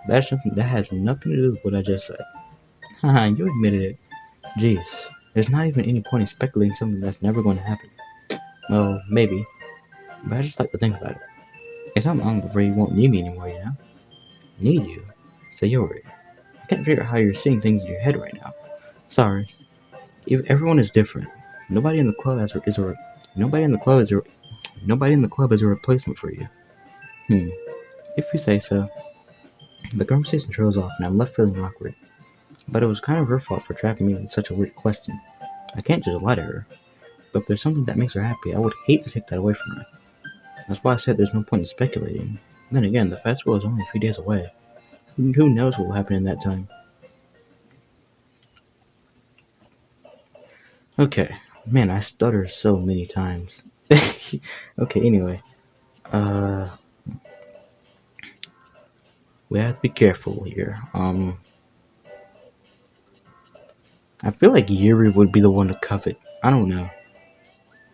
That has nothing to do with what I just said. Haha, you admitted it. Jeez. There's not even any point in speculating something that's never going to happen. Well, maybe. But I just like to think about it. It's not long before you won't need me anymore, you know? Need you? Sayori. I can't figure out how you're seeing things in your head right now. Sorry. Everyone is different. Nobody in the club is a nobody in the club is a nobody in the club is a replacement for you. If you say so. The conversation trails off and I'm left feeling awkward. But it was kind of her fault for trapping me with such a weird question. I can't just lie to her. But if there's something that makes her happy, I would hate to take that away from her. That's why I said there's no point in speculating. Then again, the festival is only a few days away. Who knows what will happen in that time? Okay. Man, I stutter so many times. Okay, anyway. Uh, we have to be careful here. I feel like Yuri would be the one to covet. I don't know.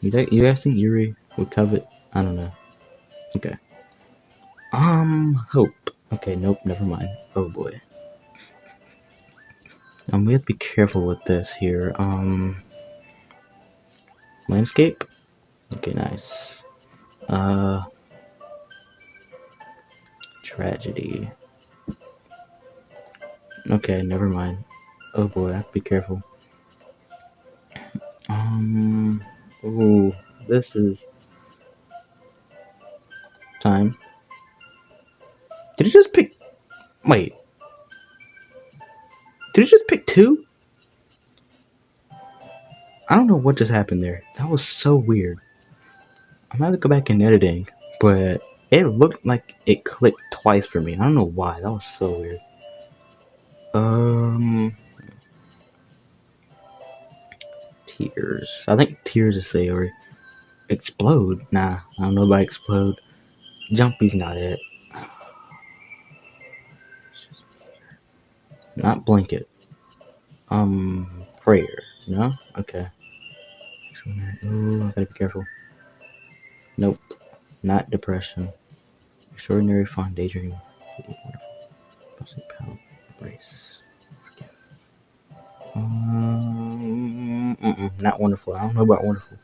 You guys think Yuri would covet? I don't know. Okay. Hope. Okay, nope, never mind. Oh boy. We have to be careful with this here. Landscape? Okay, nice. Uh, Tragedy. Okay, never mind. Oh boy, I have to be careful. Ooh, this is time. Did he just pick? Wait, did he just pick two? I don't know what just happened there. That was so weird. I'm gonna go back in editing, but it looked like it clicked twice for me. I don't know why. That was so weird. Tears. I think tears is say or explode. Nah, I don't know about explode. Jumpy's not it. Not blanket. Prayer. No? Okay. Ooh, I gotta be careful. Nope, not depression. Extraordinary, fun, daydream, wonderful, embrace. Not wonderful. I don't know about wonderful.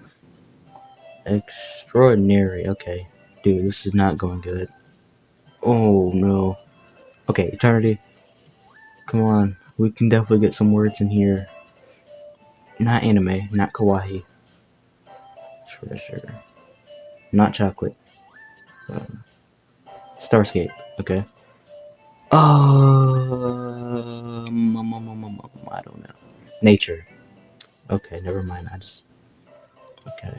Extraordinary. Okay, dude, this is not going good. Oh no. Okay, eternity. Come on, we can definitely get some words in here. Not anime, not kawaii. Treasure. Not chocolate. Um, Starscape. Okay. I don't know. Nature. Okay, never mind. I just. Okay.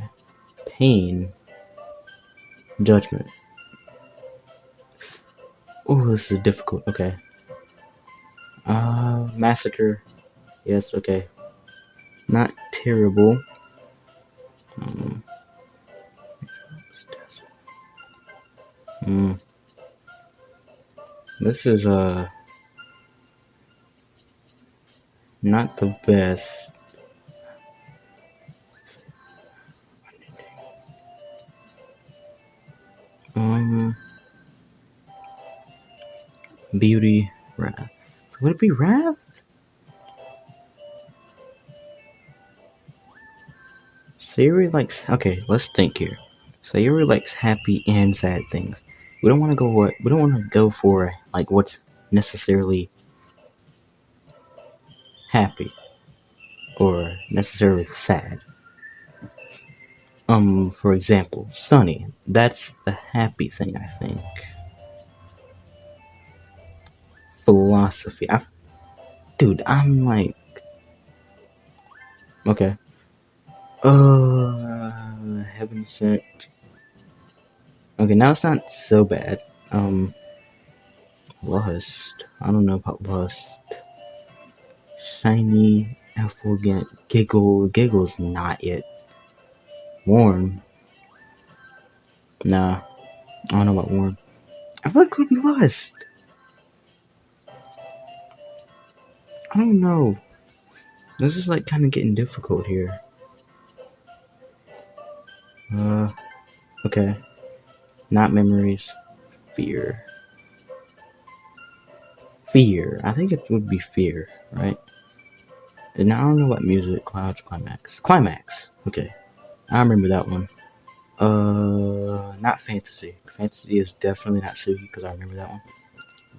Pain. Judgment. Oh, this is difficult. Okay. Massacre. Yes. Okay. Not terrible. Um. Mm, this is not the best. Um. Beauty. Wrath. Would it be wrath? Sayuri likes. Okay, let's think here. Sayuri likes happy and sad things. We don't want to go what. We don't want to go for like what's necessarily happy or necessarily sad. For example, sunny. That's the happy thing, I think. Philosophy. Dude, I'm like, okay. Heaven sent. Okay, now it's not so bad. Lust. I don't know about lust. Shiny, effulgent, giggle. Giggle's not it. Warm. Nah, I don't know about warm. I feel like it could be lust. I don't know. This is like kind of getting difficult here. Uh, okay. Not memories. Fear. Fear. I think it would be fear, right? And I don't know what music. Clouds. Climax. Climax. Okay. I remember that one. Not fantasy. Fantasy is definitely not Sugi because I remember that one.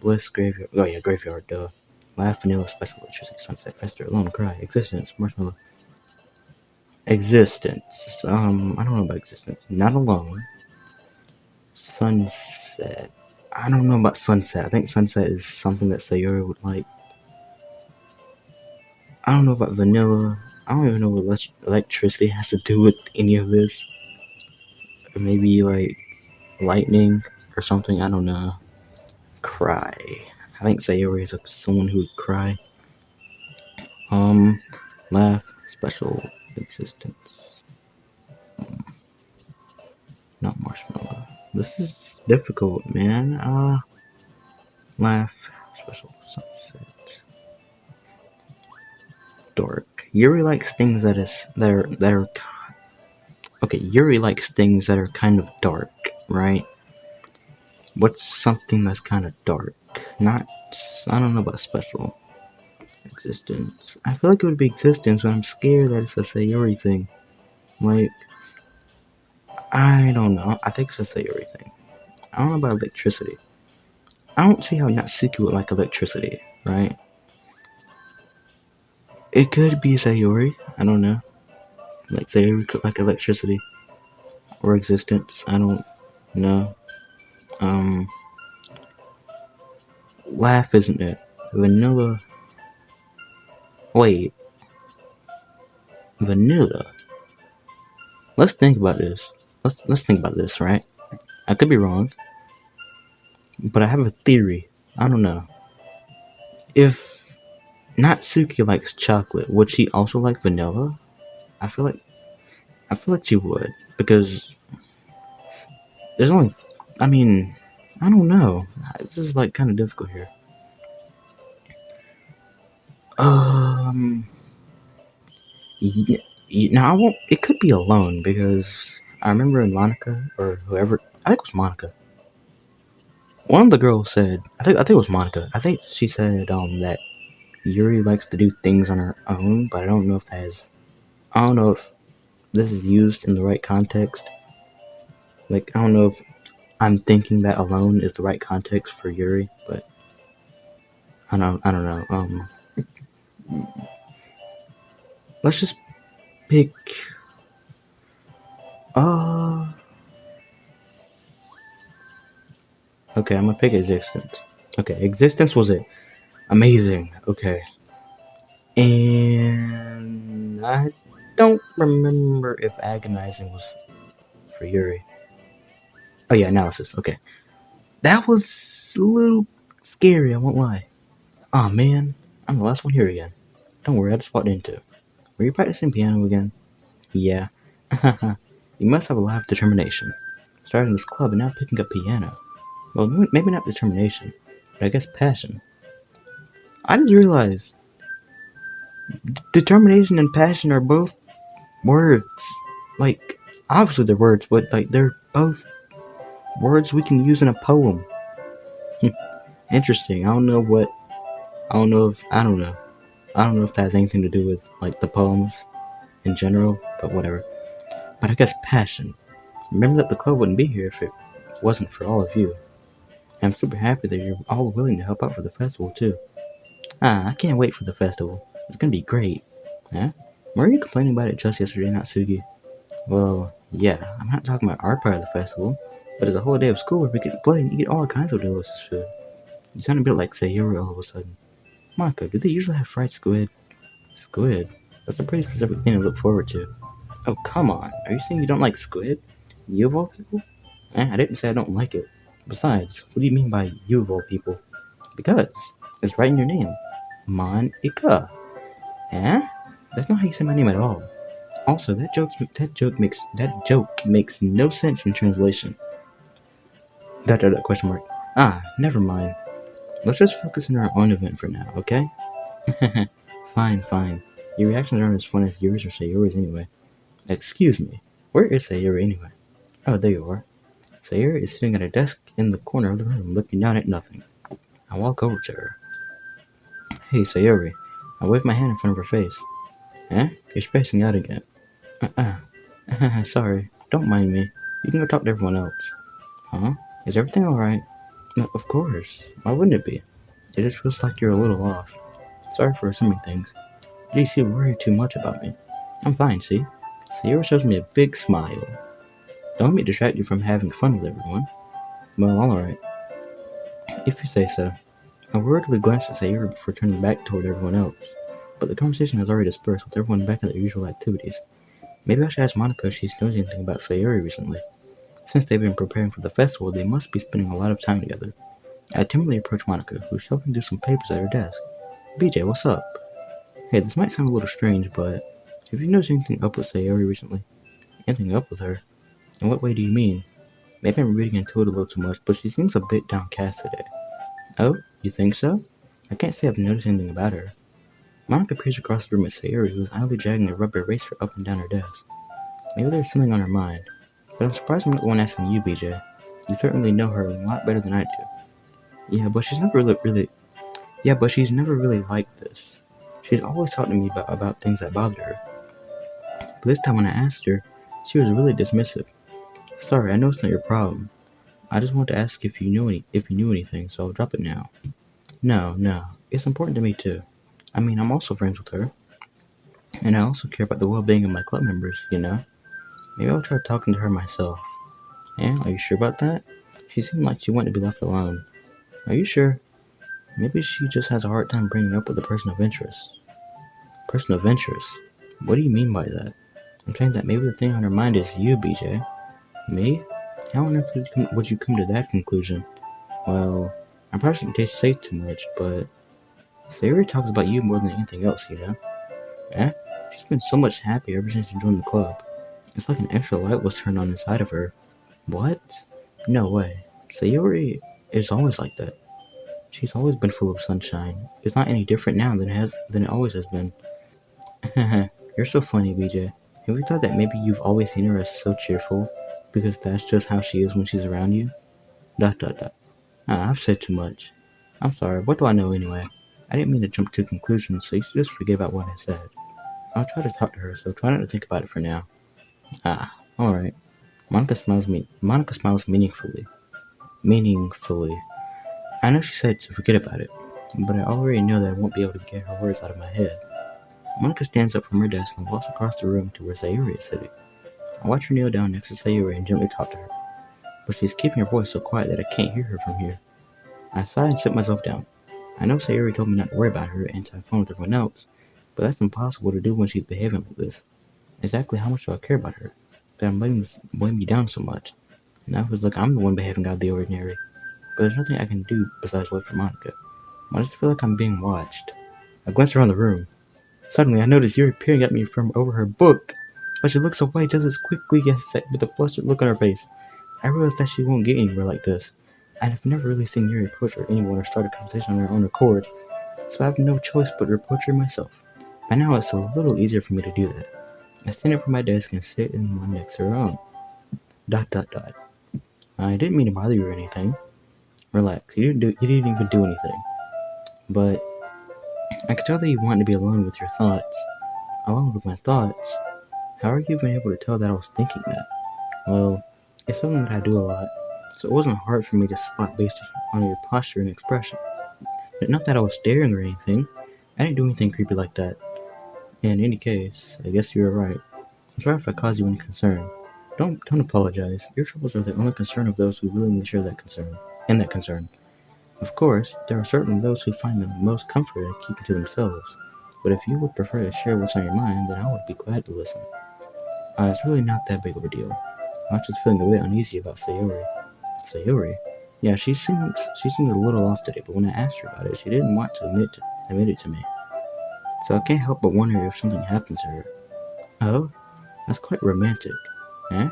Bliss. Graveyard. Oh yeah, graveyard. Duh. Laugh, vanilla, special electricity, sunset, fester, alone, cry, existence, marshmallow. Existence. I don't know about existence. Not alone. Sunset. I don't know about sunset. I think sunset is something that Sayori would like. I don't know about vanilla. I don't even know what electricity has to do with any of this. Or maybe like lightning or something. I don't know. Cry. I think Sayori is someone who would cry. Laugh. Special existence. Not marshmallow. This is difficult, man. Laugh. Special sunset. Dark. Yuri likes things that are okay. Yuri likes things that are kind of dark, right? What's something that's kind of dark? Not. I don't know about special existence. I feel like it would be existence, but I'm scared that it's a Sayori thing. Like, I don't know. I think it's a Sayori thing. I don't know about electricity. I don't see how Natsuki would like electricity, right? It could be Sayori. I don't know. Like Sayori could like electricity or existence. I don't know. Um, Laugh isn't it? Vanilla. Wait, vanilla. Let's think about this. Let's think about this, right? I could be wrong, but I have a theory. I don't know. If Natsuki likes chocolate, would she also like vanilla? I feel like she would because there's only. I mean, I don't know. This is like kind of difficult here. Um, yeah, Now I won't. It could be alone because I remember in Monica or whoever. I think it was Monica. One of the girls said. I think it was Monica. I think she said that Yuri likes to do things on her own, but I don't know if that is. I don't know if this is used in the right context. Like I don't know if I'm thinking that alone is the right context for Yuri, but I don't know. Let's just pick. Uh, okay, I'm gonna pick existence. Okay, existence was it. Amazing. Okay, and I don't remember if agonizing was for Yuri. Oh yeah, analysis. Okay, that was a little scary. I won't lie. Oh man, I'm the last one here again. Don't worry, I just walked into. Were you practicing piano again? Yeah. You must have a lot of determination. Starting this club and now picking up piano. Well, maybe not determination, but I guess passion. I didn't realize determination and passion are both words. Like, obviously they're words, but like they're both words we can use in a poem. Interesting. I don't know what. I don't know if. I don't know. I don't know if that has anything to do with like the poems in general, but whatever. But I guess passion. Remember that the club wouldn't be here if it wasn't for all of you. I'm super happy that you're all willing to help out for the festival too. I can't wait for the festival. It's gonna be great. Huh? Were you complaining about it just yesterday, Natsugi? Well, yeah, I'm not talking about our part of the festival, but it's a whole day of school where we get to play and eat all kinds of delicious food. You sound a bit like Sayori all of a sudden. Mako, do they usually have fried squid? Squid? That's a pretty specific thing to look forward to. Oh, come on. Are you saying you don't like squid? You of all people? I didn't say I don't like it. Besides, what do you mean by you of all people? Because it's right in your name. Monica. Eh? That's not how you say my name at all. Also, that joke makes no sense in translation. Dot question mark. Never mind. Let's just focus on our own event for now, okay? Fine, fine. Your reactions aren't as fun as yours or Sayori's anyway. Excuse me. Where is Sayori anyway? Oh, there you are. Sayori is sitting at a desk in the corner of the room, looking down at nothing. I walk over to her. Hey, Sayori. I wave my hand in front of her face. Eh? You're spacing out again. Sorry. Don't mind me. You can go talk to everyone else. Huh? Is everything alright? No, of course. Why wouldn't it be? It just feels like you're a little off. Sorry for assuming things. Geez, you worry too much about me. I'm fine, see? Sayori shows me a big smile. Don't let me distract you from having fun with everyone. Well, alright. If you say so. I worriedly glanced at Sayori before turning back toward everyone else. But the conversation has already dispersed with everyone back at their usual activities. Maybe I should ask Monica if she's noticed anything about Sayori recently. Since they've been preparing for the festival, they must be spending a lot of time together. I timidly approach Monica, who's shuffling through some papers at her desk. BJ, what's up? Hey, this might sound a little strange, but have you noticed anything up with Sayori recently? Anything up with her? In what way do you mean? Maybe I'm reading into it a little too much, but she seems a bit downcast today. Oh, you think so? I can't say I've noticed anything about her. Monica peers across the room at Sayori, who is idly dragging a rubber eraser up and down her desk. Maybe there's something on her mind. But I'm surprised I'm not the one asking you, BJ. You certainly know her a lot better than I do. Yeah, but she's never really like this. She's always talking to me about things that bother her. But this time when I asked her, she was really dismissive. Sorry, I know it's not your problem. I just wanted to ask if you knew anything, so I'll drop it now. No, it's important to me too. I mean, I'm also friends with her, and I also care about the well-being of my club members. Maybe I'll try talking to her myself. Yeah, are you sure about that? She seemed like she wanted to be left alone. Are you sure? Maybe she just has a hard time bringing up with a person of interest. Person of interest? What do you mean by that? I'm saying that maybe the thing on her mind is you, BJ. Me? How on earth would you come to that conclusion? Well, I probably shouldn't say too much, but Sayori talks about you more than anything else. Yeah? She's been so much happier ever since you joined the club. It's like an extra light was turned on inside of her. What? No way. Sayori is always like that. She's always been full of sunshine. It's not any different now than it always has been. You're so funny, BJ. Have you thought that maybe you've always seen her as so cheerful because that's just how she is when she's around you? Dot dot dot. Ah, I've said too much. I'm sorry, what do I know anyway? I didn't mean to jump to conclusions, so you should just forget about what I said. I'll try to talk to her, so try not to think about it for now. Ah, alright. Monica smiles meaningfully. Meaningfully. I know she said to forget about it, but I already know that I won't be able to get her words out of my head. Monica stands up from her desk and walks across the room to where Sayuri is sitting. I watch her kneel down next to Sayuri and gently talk to her, but she's keeping her voice so quiet that I can't hear her from here. I sigh and sit myself down. I know Sayuri told me not to worry about her and to have fun with everyone else, but that's impossible to do when she's behaving like this. Exactly how much do I care about her? That I'm letting this weigh me down so much. Now it feels like I'm the one behaving out of the ordinary, but there's nothing I can do besides wait for Monica. Why does it feel like I'm being watched? I glance around the room. Suddenly, I notice Yuri peering at me from over her book, but she looks away just as quickly with a flustered look on her face. I realize that she won't get anywhere like this. I've never really seen Yuri approach anyone or start a conversation on her own accord, so I have no choice but to approach her myself. By now, it's a little easier for me to do that. I stand up from my desk and sit in one next to her own. Dot dot dot. I didn't mean to bother you or anything. Relax. You didn't even do anything. But I could tell that you wanted to be alone with your thoughts. Alone with my thoughts? How are you even able to tell that I was thinking that? Well, it's something that I do a lot, so it wasn't hard for me to spot based on your posture and expression. But not that I was staring or anything. I didn't do anything creepy like that. In any case, I guess you were right. I'm sorry if I caused you any concern. Don't apologize. Your troubles are the only concern of those who willingly share that concern. And that concern. Of course, there are certainly those who find the most comfort in keeping to themselves. But if you would prefer to share what's on your mind, then I would be glad to listen. It's really not that big of a deal. I'm just feeling a bit uneasy about Sayori. Sayori? Yeah, she seemed a little off today, but when I asked her about it, she didn't want to admit it to me. So I can't help but wonder if something happened to her. Oh, that's quite romantic. Eh?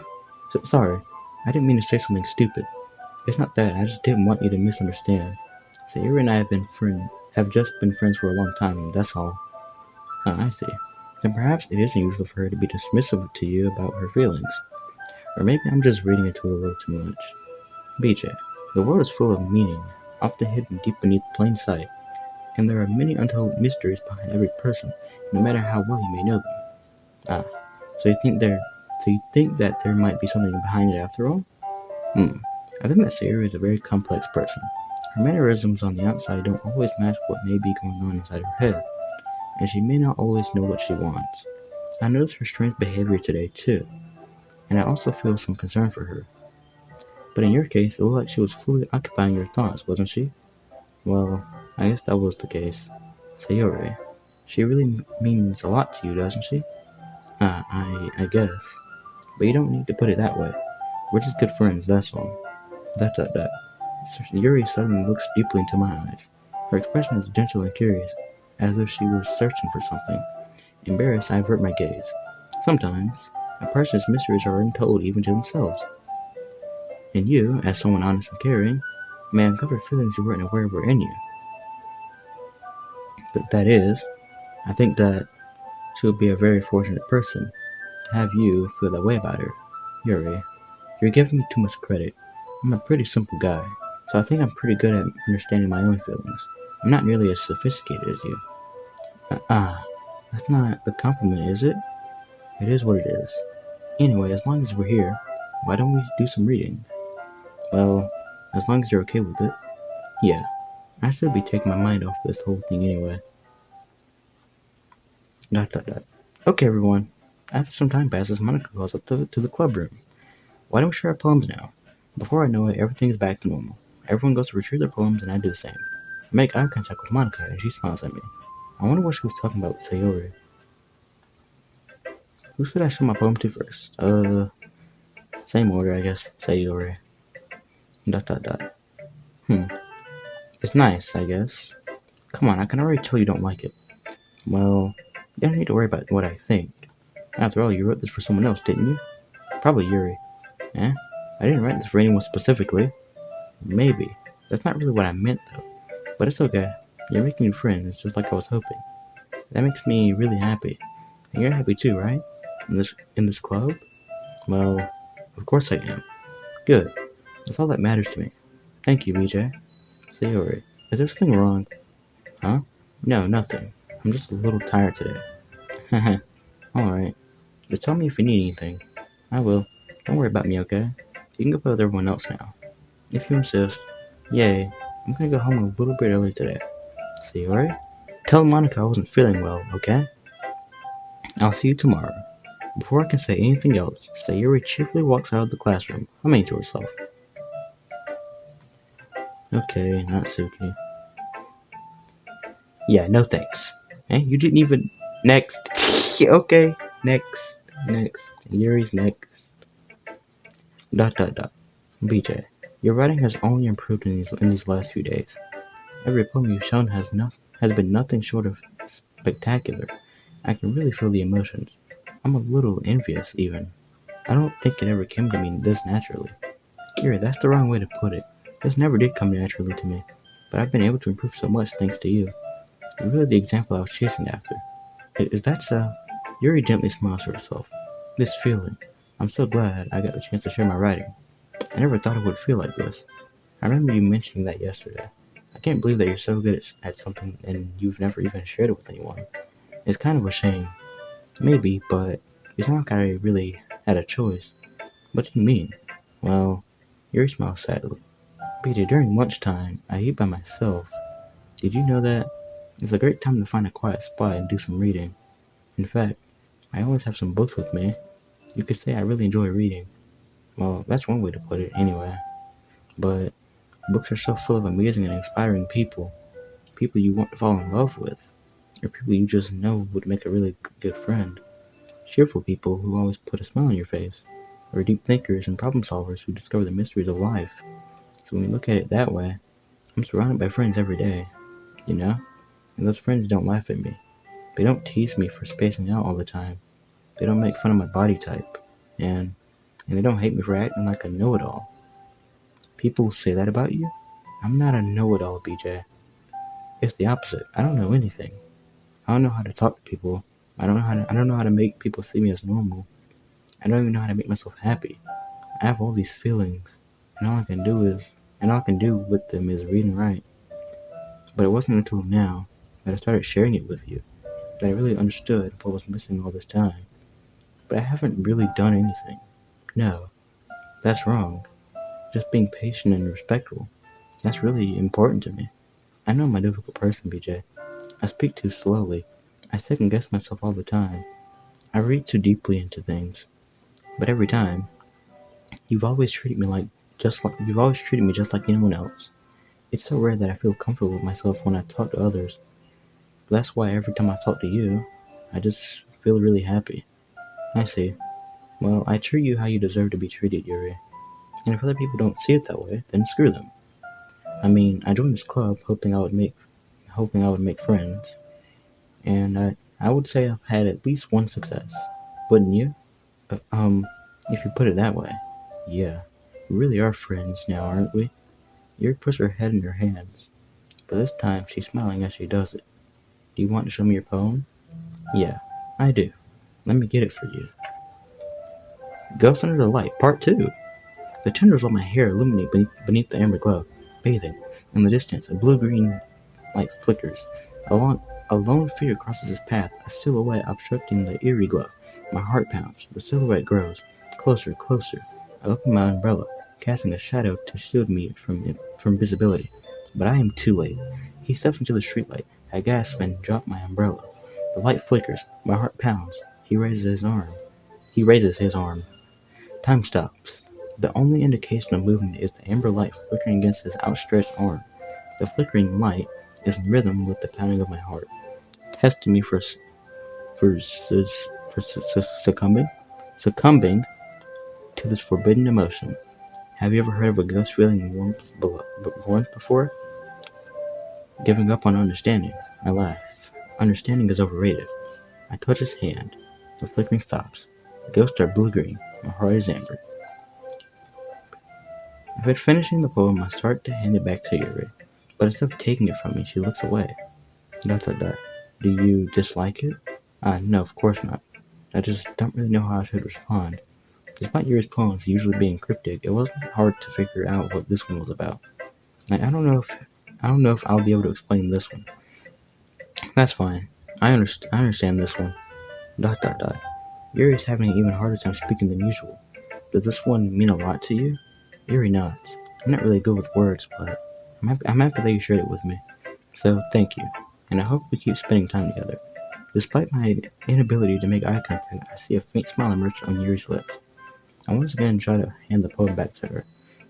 Sorry, I didn't mean to say something stupid. It's not that, I just didn't want you to misunderstand. Sayuri and I have just been friends for a long time, that's all. Oh, I see. Then perhaps it is unusual for her to be dismissive to you about her feelings. Or maybe I'm just reading into it a little too much. BJ, the world is full of meaning, often hidden deep beneath plain sight, and there are many untold mysteries behind every person, no matter how well you may know them. Ah, so you think that there might be something behind it after all? Hmm. I think that Sayuri is a very complex person. Her mannerisms on the outside don't always match what may be going on inside her head, and she may not always know what she wants. I noticed her strange behavior today too, and I also feel some concern for her. But in your case, it looked like she was fully occupying your thoughts, wasn't she? Well, I guess that was the case. Sayori, she really means a lot to you, doesn't she? I guess. But you don't need to put it that way. We're just good friends, that's all. That. Yuri suddenly looks deeply into my eyes. Her expression is gentle and curious, as if she was searching for something. Embarrassed, I avert my gaze. Sometimes, a person's mysteries are untold even to themselves. And you, as someone honest and caring, may uncover feelings you weren't aware were in you. But that is, I think that she would be a very fortunate person to have you feel that way about her. Yuri, you're giving me too much credit. I'm a pretty simple guy, so I think I'm pretty good at understanding my own feelings. I'm not nearly as sophisticated as you. That's not a compliment, is it? It is what it is. Anyway, as long as we're here, why don't we do some reading? Well, as long as you're okay with it. Yeah, I should be taking my mind off this whole thing anyway. Dot dot dot. Okay, everyone. After some time passes, Monica goes up to the club room. Why don't we share our poems now? Before I know it, everything is back to normal. Everyone goes to retrieve their poems, and I do the same. I make eye contact with Monica, and she smiles at me. I wonder what she was talking about with Sayori. Who should I show my poem to first? Same order, I guess. Sayori. Dot dot dot. Hmm. It's nice, I guess. Come on, I can already tell you don't like it. Well, you don't need to worry about what I think. After all, you wrote this for someone else, didn't you? Probably Yuri. Eh? I didn't write this for anyone specifically. Maybe. That's not really what I meant, though. But it's okay. You're making new friends, just like I was hoping. That makes me really happy. And you're happy too, right? In this club? Well, of course I am. Good. That's all that matters to me. Thank you, BJ. Say, Yuri, is there something wrong? Huh? No, nothing. I'm just a little tired today. Haha. Alright. Just tell me if you need anything. I will. Don't worry about me, okay? You can go play with everyone else now. If you insist. Yay. I'm gonna go home a little bit early today. See you, alright? Tell Monica I wasn't feeling well, okay? I'll see you tomorrow. Before I can say anything else, Sayuri cheerfully walks out of the classroom, humming to herself. Okay, Natsuki. Yeah, no thanks. Eh, you didn't even... Next. Okay, next. Yuri's next. Dot dot dot. BJ, your writing has only improved in these last few days. Every poem you've shown has been nothing short of spectacular. I can really feel the emotions. I'm a little envious, even. I don't think it ever came to me this naturally. Yuri, that's the wrong way to put it. This never did come naturally to me, but I've been able to improve so much thanks to you. You're really the example I was chasing after. Is that so? Yuri gently smiles to herself. This feeling. I'm so glad I got the chance to share my writing. I never thought it would feel like this. I remember you mentioning that yesterday. I can't believe that you're so good at something and you've never even shared it with anyone. It's kind of a shame. Maybe, but it's not like I really had a choice. What do you mean? Well, Yuri smiles sadly. Peter, during lunchtime, I eat by myself. Did you know that? It's a great time to find a quiet spot and do some reading. In fact, I always have some books with me. You could say I really enjoy reading. Well, that's one way to put it, anyway. But books are so full of amazing and inspiring people. People you want to fall in love with. Or people you just know would make a really good friend. Cheerful people who always put a smile on your face. Or deep thinkers and problem solvers who discover the mysteries of life. So when you look at it that way, I'm surrounded by friends every day. You know? And those friends don't laugh at me. They don't tease me for spacing out all the time. They don't make fun of my body type. And they don't hate me for acting like a know-it-all. People say that about you? I'm not a know-it-all, BJ. It's the opposite. I don't know anything. I don't know how to talk to people. I don't know how to make people see me as normal. I don't even know how to make myself happy. I have all these feelings, and all I can do with them is read and write. But it wasn't until now that I started sharing it with you that I really understood what was missing all this time. But I haven't really done anything. No, that's wrong. Just being patient and respectful. That's really important to me. I know I'm a difficult person, BJ. I speak too slowly. I second guess myself all the time. I read too deeply into things. But every time, you've always treated me just like anyone else. It's so rare that I feel comfortable with myself when I talk to others. But that's why every time I talk to you, I just feel really happy. I see. Well, I treat you how you deserve to be treated, Yuri. And if other people don't see it that way, then screw them. I mean, I joined this club hoping I would make friends, and I would say I've had at least one success. Wouldn't you? Uh, um, if you put it that way. Yeah, we really are friends now, aren't we? Yuri puts her head in her hands, but this time she's smiling as she does it. Do you want to show me your poem? Yeah, I do. Let me get it for you. Ghost Under the Light, Part 2. The tendrils of my hair illuminate beneath the amber glow, bathing. In the distance, a blue-green light flickers. A lone figure crosses his path, a silhouette obstructing the eerie glow. My heart pounds. The silhouette grows. Closer, closer. I open my umbrella, casting a shadow to shield me from visibility. But I am too late. He steps into the streetlight. I gasp and drop my umbrella. The light flickers. My heart pounds. He raises his arm. Time stops. The only indication of movement is the amber light flickering against his outstretched arm. The flickering light is in rhythm with the pounding of my heart, testing me for succumbing to this forbidden emotion. Have you ever heard of a ghost feeling warmth before? Giving up on understanding. I laugh. Understanding is overrated. I touch his hand. The flickering stops. The ghosts are blue-green. My heart is amber. After finishing the poem, I start to hand it back to Yuri, but instead of taking it from me, she looks away. Dot dot dot. Do you dislike it? No, of course not. I just don't really know how I should respond. Despite Yuri's poems usually being cryptic, it wasn't hard to figure out what this one was about. I don't know if I'll be able to explain this one. That's fine. I understand this one. Dot dot dot. Yuri is having an even harder time speaking than usual. Does this one mean a lot to you? Yuri nods. I'm not really good with words, but I'm happy that you shared it with me. So thank you, and I hope we keep spending time together. Despite my inability to make eye contact, I see a faint smile emerge on Yuri's lips. I once again try to hand the poem back to her,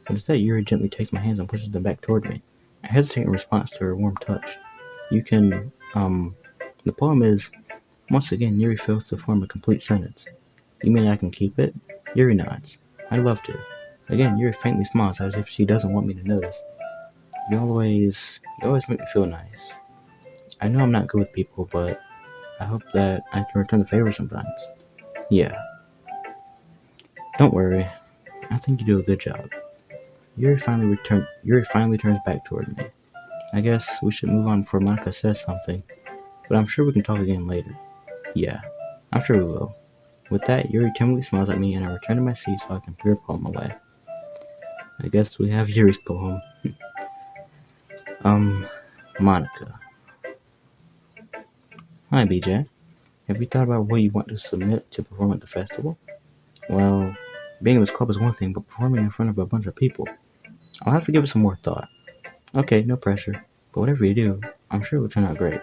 but instead Yuri gently takes my hands and pushes them back toward me. I hesitate in response to her warm touch. You can, the poem is, once again Yuri fails to form a complete sentence. You mean I can keep it? Yuri nods. I'd love to. Again, Yuri faintly smiles as if she doesn't want me to notice. You always make me feel nice. I know I'm not good with people, but I hope that I can return the favor sometimes. Yeah, don't worry. I think you do a good job. Yuri finally turns back toward me. I guess we should move on before Monica says something, but I'm sure we can talk again later. Yeah, I'm sure we will. With that, Yuri timidly smiles at me and I return to my seat so I can peer a poem away. I guess we have Yuri's poem. Um, Monica. Hi, BJ. Have you thought about what you want to submit to perform at the festival? Well, being in this club is one thing, but performing in front of a bunch of people, I'll have to give it some more thought. Okay, no pressure. But whatever you do, I'm sure it will turn out great.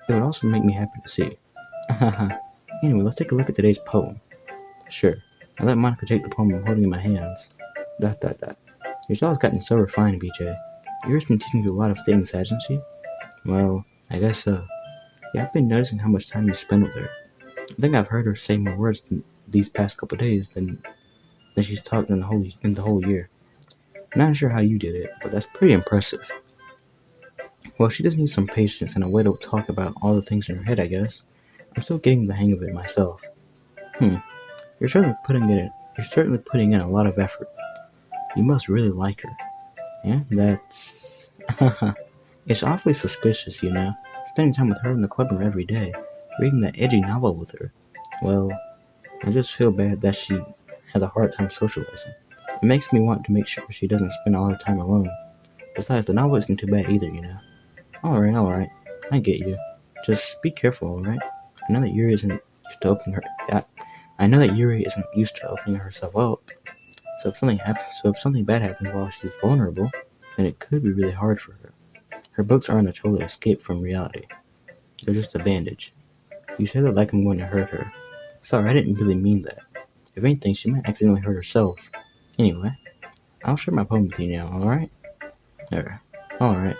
It would also make me happy to see. Haha. Anyway, let's take a look at today's poem. Sure. I let Monica take the poem I'm holding in my hands. Dot dot dot. Your child's gotten so refined, BJ. Yours been teaching you a lot of things, hasn't she? Well, I guess so. Yeah, I've been noticing how much time you spend with her. I think I've heard her say more words these past couple days than she's talked in the whole year. Not sure how you did it, but that's pretty impressive. Well, she just needs some patience and a way to talk about all the things in her head, I guess. I'm still getting the hang of it myself. Hmm, you're certainly putting in a lot of effort. You must really like her. Yeah, that's it's awfully suspicious, you know. Spending time with her in the clubroom every day, reading that edgy novel with her. Well, I just feel bad that she has a hard time socializing. It makes me want to make sure she doesn't spend all her time alone. Besides, the novel isn't too bad either, you know. Alright. I get you. Just be careful, alright? I know that Yuri isn't used to opening her. Yeah, I know that Yuri isn't used to opening herself up. So if something bad happens while she's vulnerable, then it could be really hard for her. Her books aren't a total escape from reality. They're just a bandage. You say that like I'm going to hurt her. Sorry, I didn't really mean that. If anything, she might accidentally hurt herself. Anyway, I'll share my poem with you now, alright? Alright.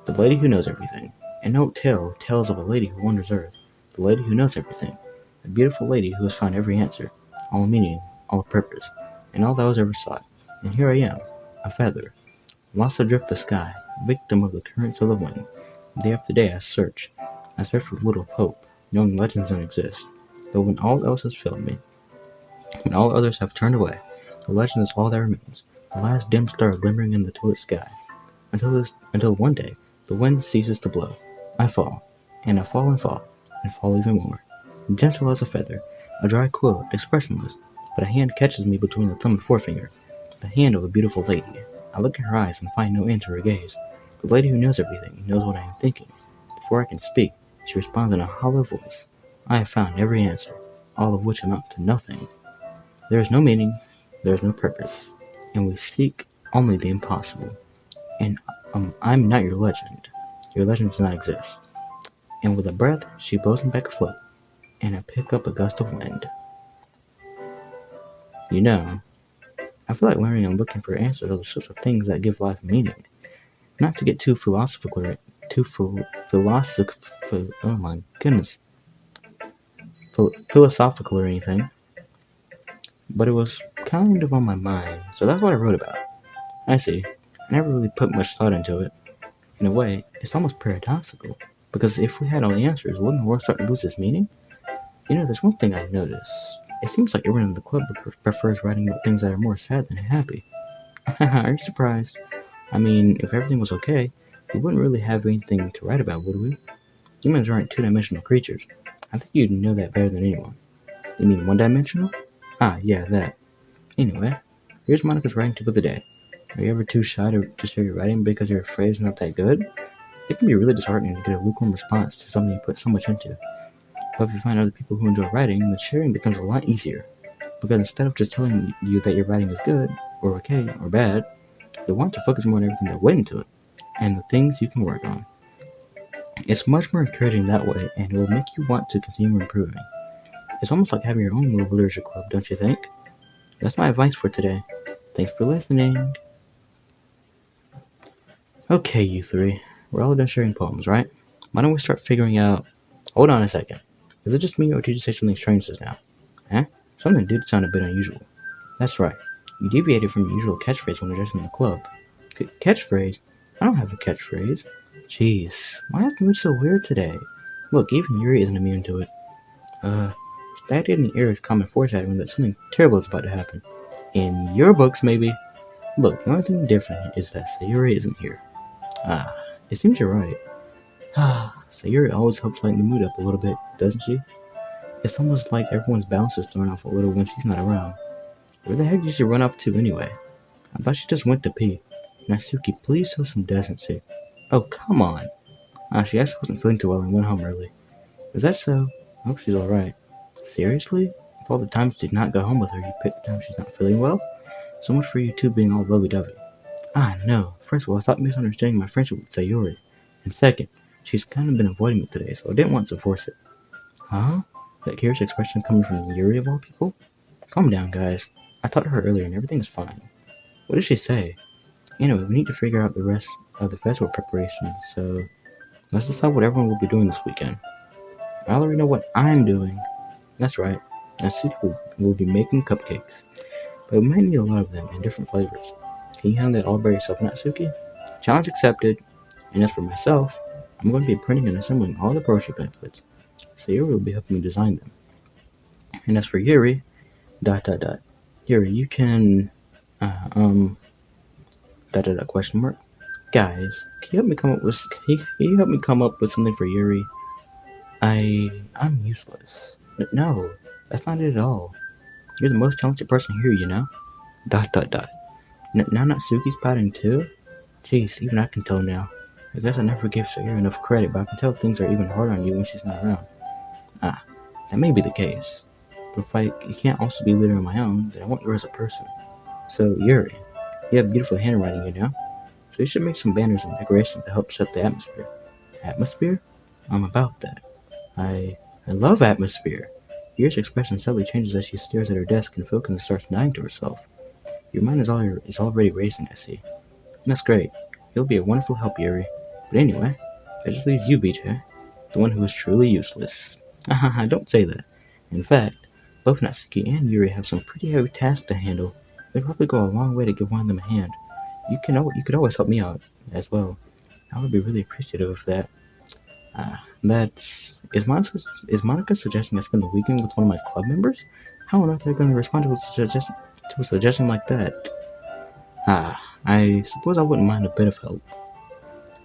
The Lady Who Knows Everything. An old tale tells of a lady who wanders Earth. The lady who knows everything. A beautiful lady who has found every answer, all meaning, all purpose, and all that was ever sought. And here I am, a feather, lost adrift the sky, victim of the currents of the wind. Day after day I search. I search with little hope, knowing legends don't exist. But when all else has failed me, when all others have turned away, the legend is all that remains, the last dim star glimmering in the tulip sky. Until one day, the wind ceases to blow. I fall, and I fall, and fall even more. Gentle as a feather, a dry quill, expressionless, but a hand catches me between the thumb and forefinger. The hand of a beautiful lady. I look in her eyes and find no end to her gaze. The lady who knows everything knows what I am thinking. Before I can speak, she responds in a hollow voice. I have found every answer, all of which amount to nothing. There is no meaning, there is no purpose, and we seek only the impossible. And I'm not your legend. Your legend does not exist. And with a breath, she blows me back afloat, and I pick up a gust of wind. You know, I feel like learning and looking for answers are the sorts of things that give life meaning. Not to get too oh my goodness, philosophical or anything, but it was kind of on my mind, so that's what I wrote about. I see. I never really put much thought into it. In a way, it's almost paradoxical, because if we had all the answers, wouldn't the world start to lose its meaning? You know, there's one thing I noticed. It seems like everyone in the club prefers writing about things that are more sad than happy. Are you surprised? I mean, if everything was okay, we wouldn't really have anything to write about, would we? Humans aren't two-dimensional creatures. I think you'd know that better than anyone. You mean one-dimensional? Ah, yeah, that. Anyway, here's Monica's writing tip of the day. Are you ever too shy to share your writing because your phrase is not that good? It can be really disheartening to get a lukewarm response to something you put so much into. But if you find other people who enjoy writing, the sharing becomes a lot easier. Because instead of just telling you that your writing is good, or okay, or bad, they want to focus more on everything that went into it, and the things you can work on. It's much more encouraging that way, and it will make you want to continue improving. It's almost like having your own little literature club, don't you think? That's my advice for today. Thanks for listening. Okay, you three. We're all done sharing poems, right? Why don't we start figuring out... Hold on a second. Is it just me, or did you say something strange just now? Huh? Something did sound a bit unusual. That's right. You deviated from your usual catchphrase when addressing the club. Catchphrase? I don't have a catchphrase. Jeez, why is the mood so weird today? Look, even Yuri isn't immune to it. Static in the air is common foreshadowing that something terrible is about to happen. In your books, maybe. Look, the only thing different is that Sayuri isn't here. Ah, it seems you're right. Sayuri always helps lighten the mood up a little bit, doesn't she? It's almost like everyone's balance is thrown off a little when she's not around. Where the heck did she run off to anyway? I thought she just went to pee. Natsuki, please show some decency. Oh, come on. She actually wasn't feeling too well and went home early. Is that so? I hope she's alright. Seriously? If all the times did not go home with her, you picked the time she's not feeling well? So much for you two being all lovey-dovey. No. First of all, stop misunderstanding my friendship with Sayori. And second, she's kind of been avoiding me today, so I didn't want to force it. Huh? That curious expression coming from Yuri of all people? Calm down, guys. I talked to her earlier and everything's fine. What did she say? Anyway, we need to figure out the rest of the festival preparations, so let's decide what everyone will be doing this weekend. I already know what I'm doing. That's right. Natsuki will be making cupcakes, but we might need a lot of them in different flavors. Can you handle that all by yourself, Natsuki? Challenge accepted. And as for myself, I'm going to be printing and assembling all the brochure pamphlets, so Yuri will be helping me design them. And as for Yuri, ... Yuri, you can, uh, um, ... question mark. Guys, can you help me come up with? Can you help me come up with something for Yuri? I'm useless. No, that's not it at all. You're the most talented person here, you know. ... Now Natsuki's pouting too. Jeez, even I can tell now. I guess I never gave Sayuri enough credit, but I can tell things are even harder on you when she's not around. That may be the case. But if I can't also be a leader on my own, then I want her as a person. So, Yuri, you have beautiful handwriting, you know? So you should make some banners and decorations to help set the atmosphere. Atmosphere? I'm about that. I love atmosphere. Yuri's expression suddenly changes as she stares at her desk and focuses and starts nodding to herself. Your mind is already racing, I see. That's great. You'll be a wonderful help, Yuri. But anyway, that just leaves you, BJ, the one who is truly useless. Don't say that. In fact, both Natsuki and Yuri have some pretty heavy tasks to handle. They'd probably go a long way to give one of them a hand. You could always help me out as well. I would be really appreciative of that. Is Monica suggesting I spend the weekend with one of my club members? How on earth are they going to respond to a suggestion like that? I suppose I wouldn't mind a bit of help.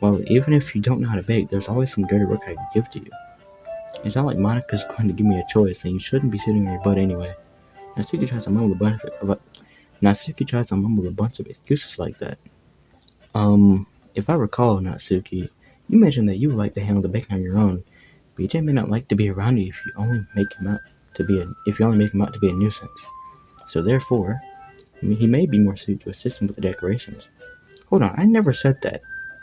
Well, even if you don't know how to bake, there's always some dirty work I can give to you. It's not like Monica's going to give me a choice, and you shouldn't be sitting on your butt anyway. Natsuki tries to mumble a bunch of excuses like that. If I recall, Natsuki, you mentioned that you would like to handle the baking on your own. BJ may not like to be around you if you only make him out to be a nuisance. So therefore, he may be more suited to assisting with the decorations. Hold on, I never said that.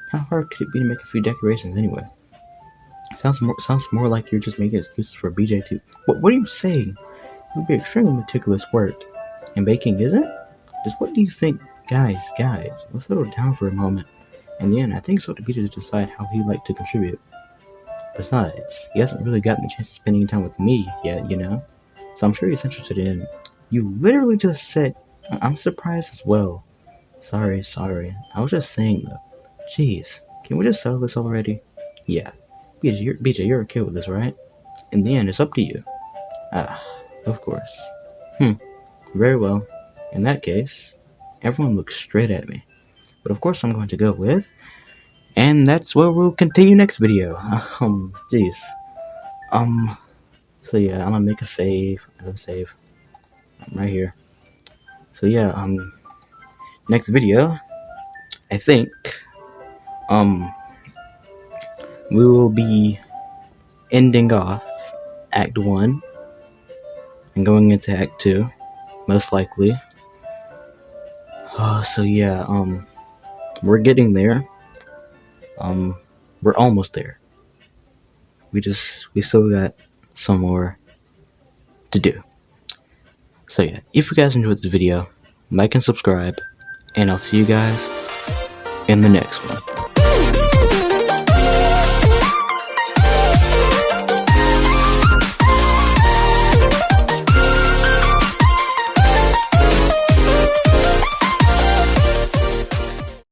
How hard could it be to make a few decorations anyway? Sounds more like you're just making excuses for BJ to... What are you saying? It would be extremely meticulous work. And baking isn't? Just what do you think? Guys, let's settle down for a moment. In the end, I think it's up to BJ to decide how he'd like to contribute. Besides, he hasn't really gotten the chance of spending time with me yet, you know? So I'm sure he's interested in... You literally just said... I'm surprised as well. Sorry. I was just saying though. Jeez, can we just settle this already? Yeah. BJ, you're okay with this, right? In the end, it's up to you. Of course. Very well. In that case, everyone looks straight at me. But of course I'm going to go with... And that's where we'll continue next video. Jeez. So yeah, I'm gonna make a save. I'm right here. So yeah, next video, I think, um, we will be ending off Act 1 and going into Act 2, most likely. So yeah, we're getting there. We're almost there. We still got some more to do. So yeah, if you guys enjoyed this video, like and subscribe, and I'll see you guys in the next one.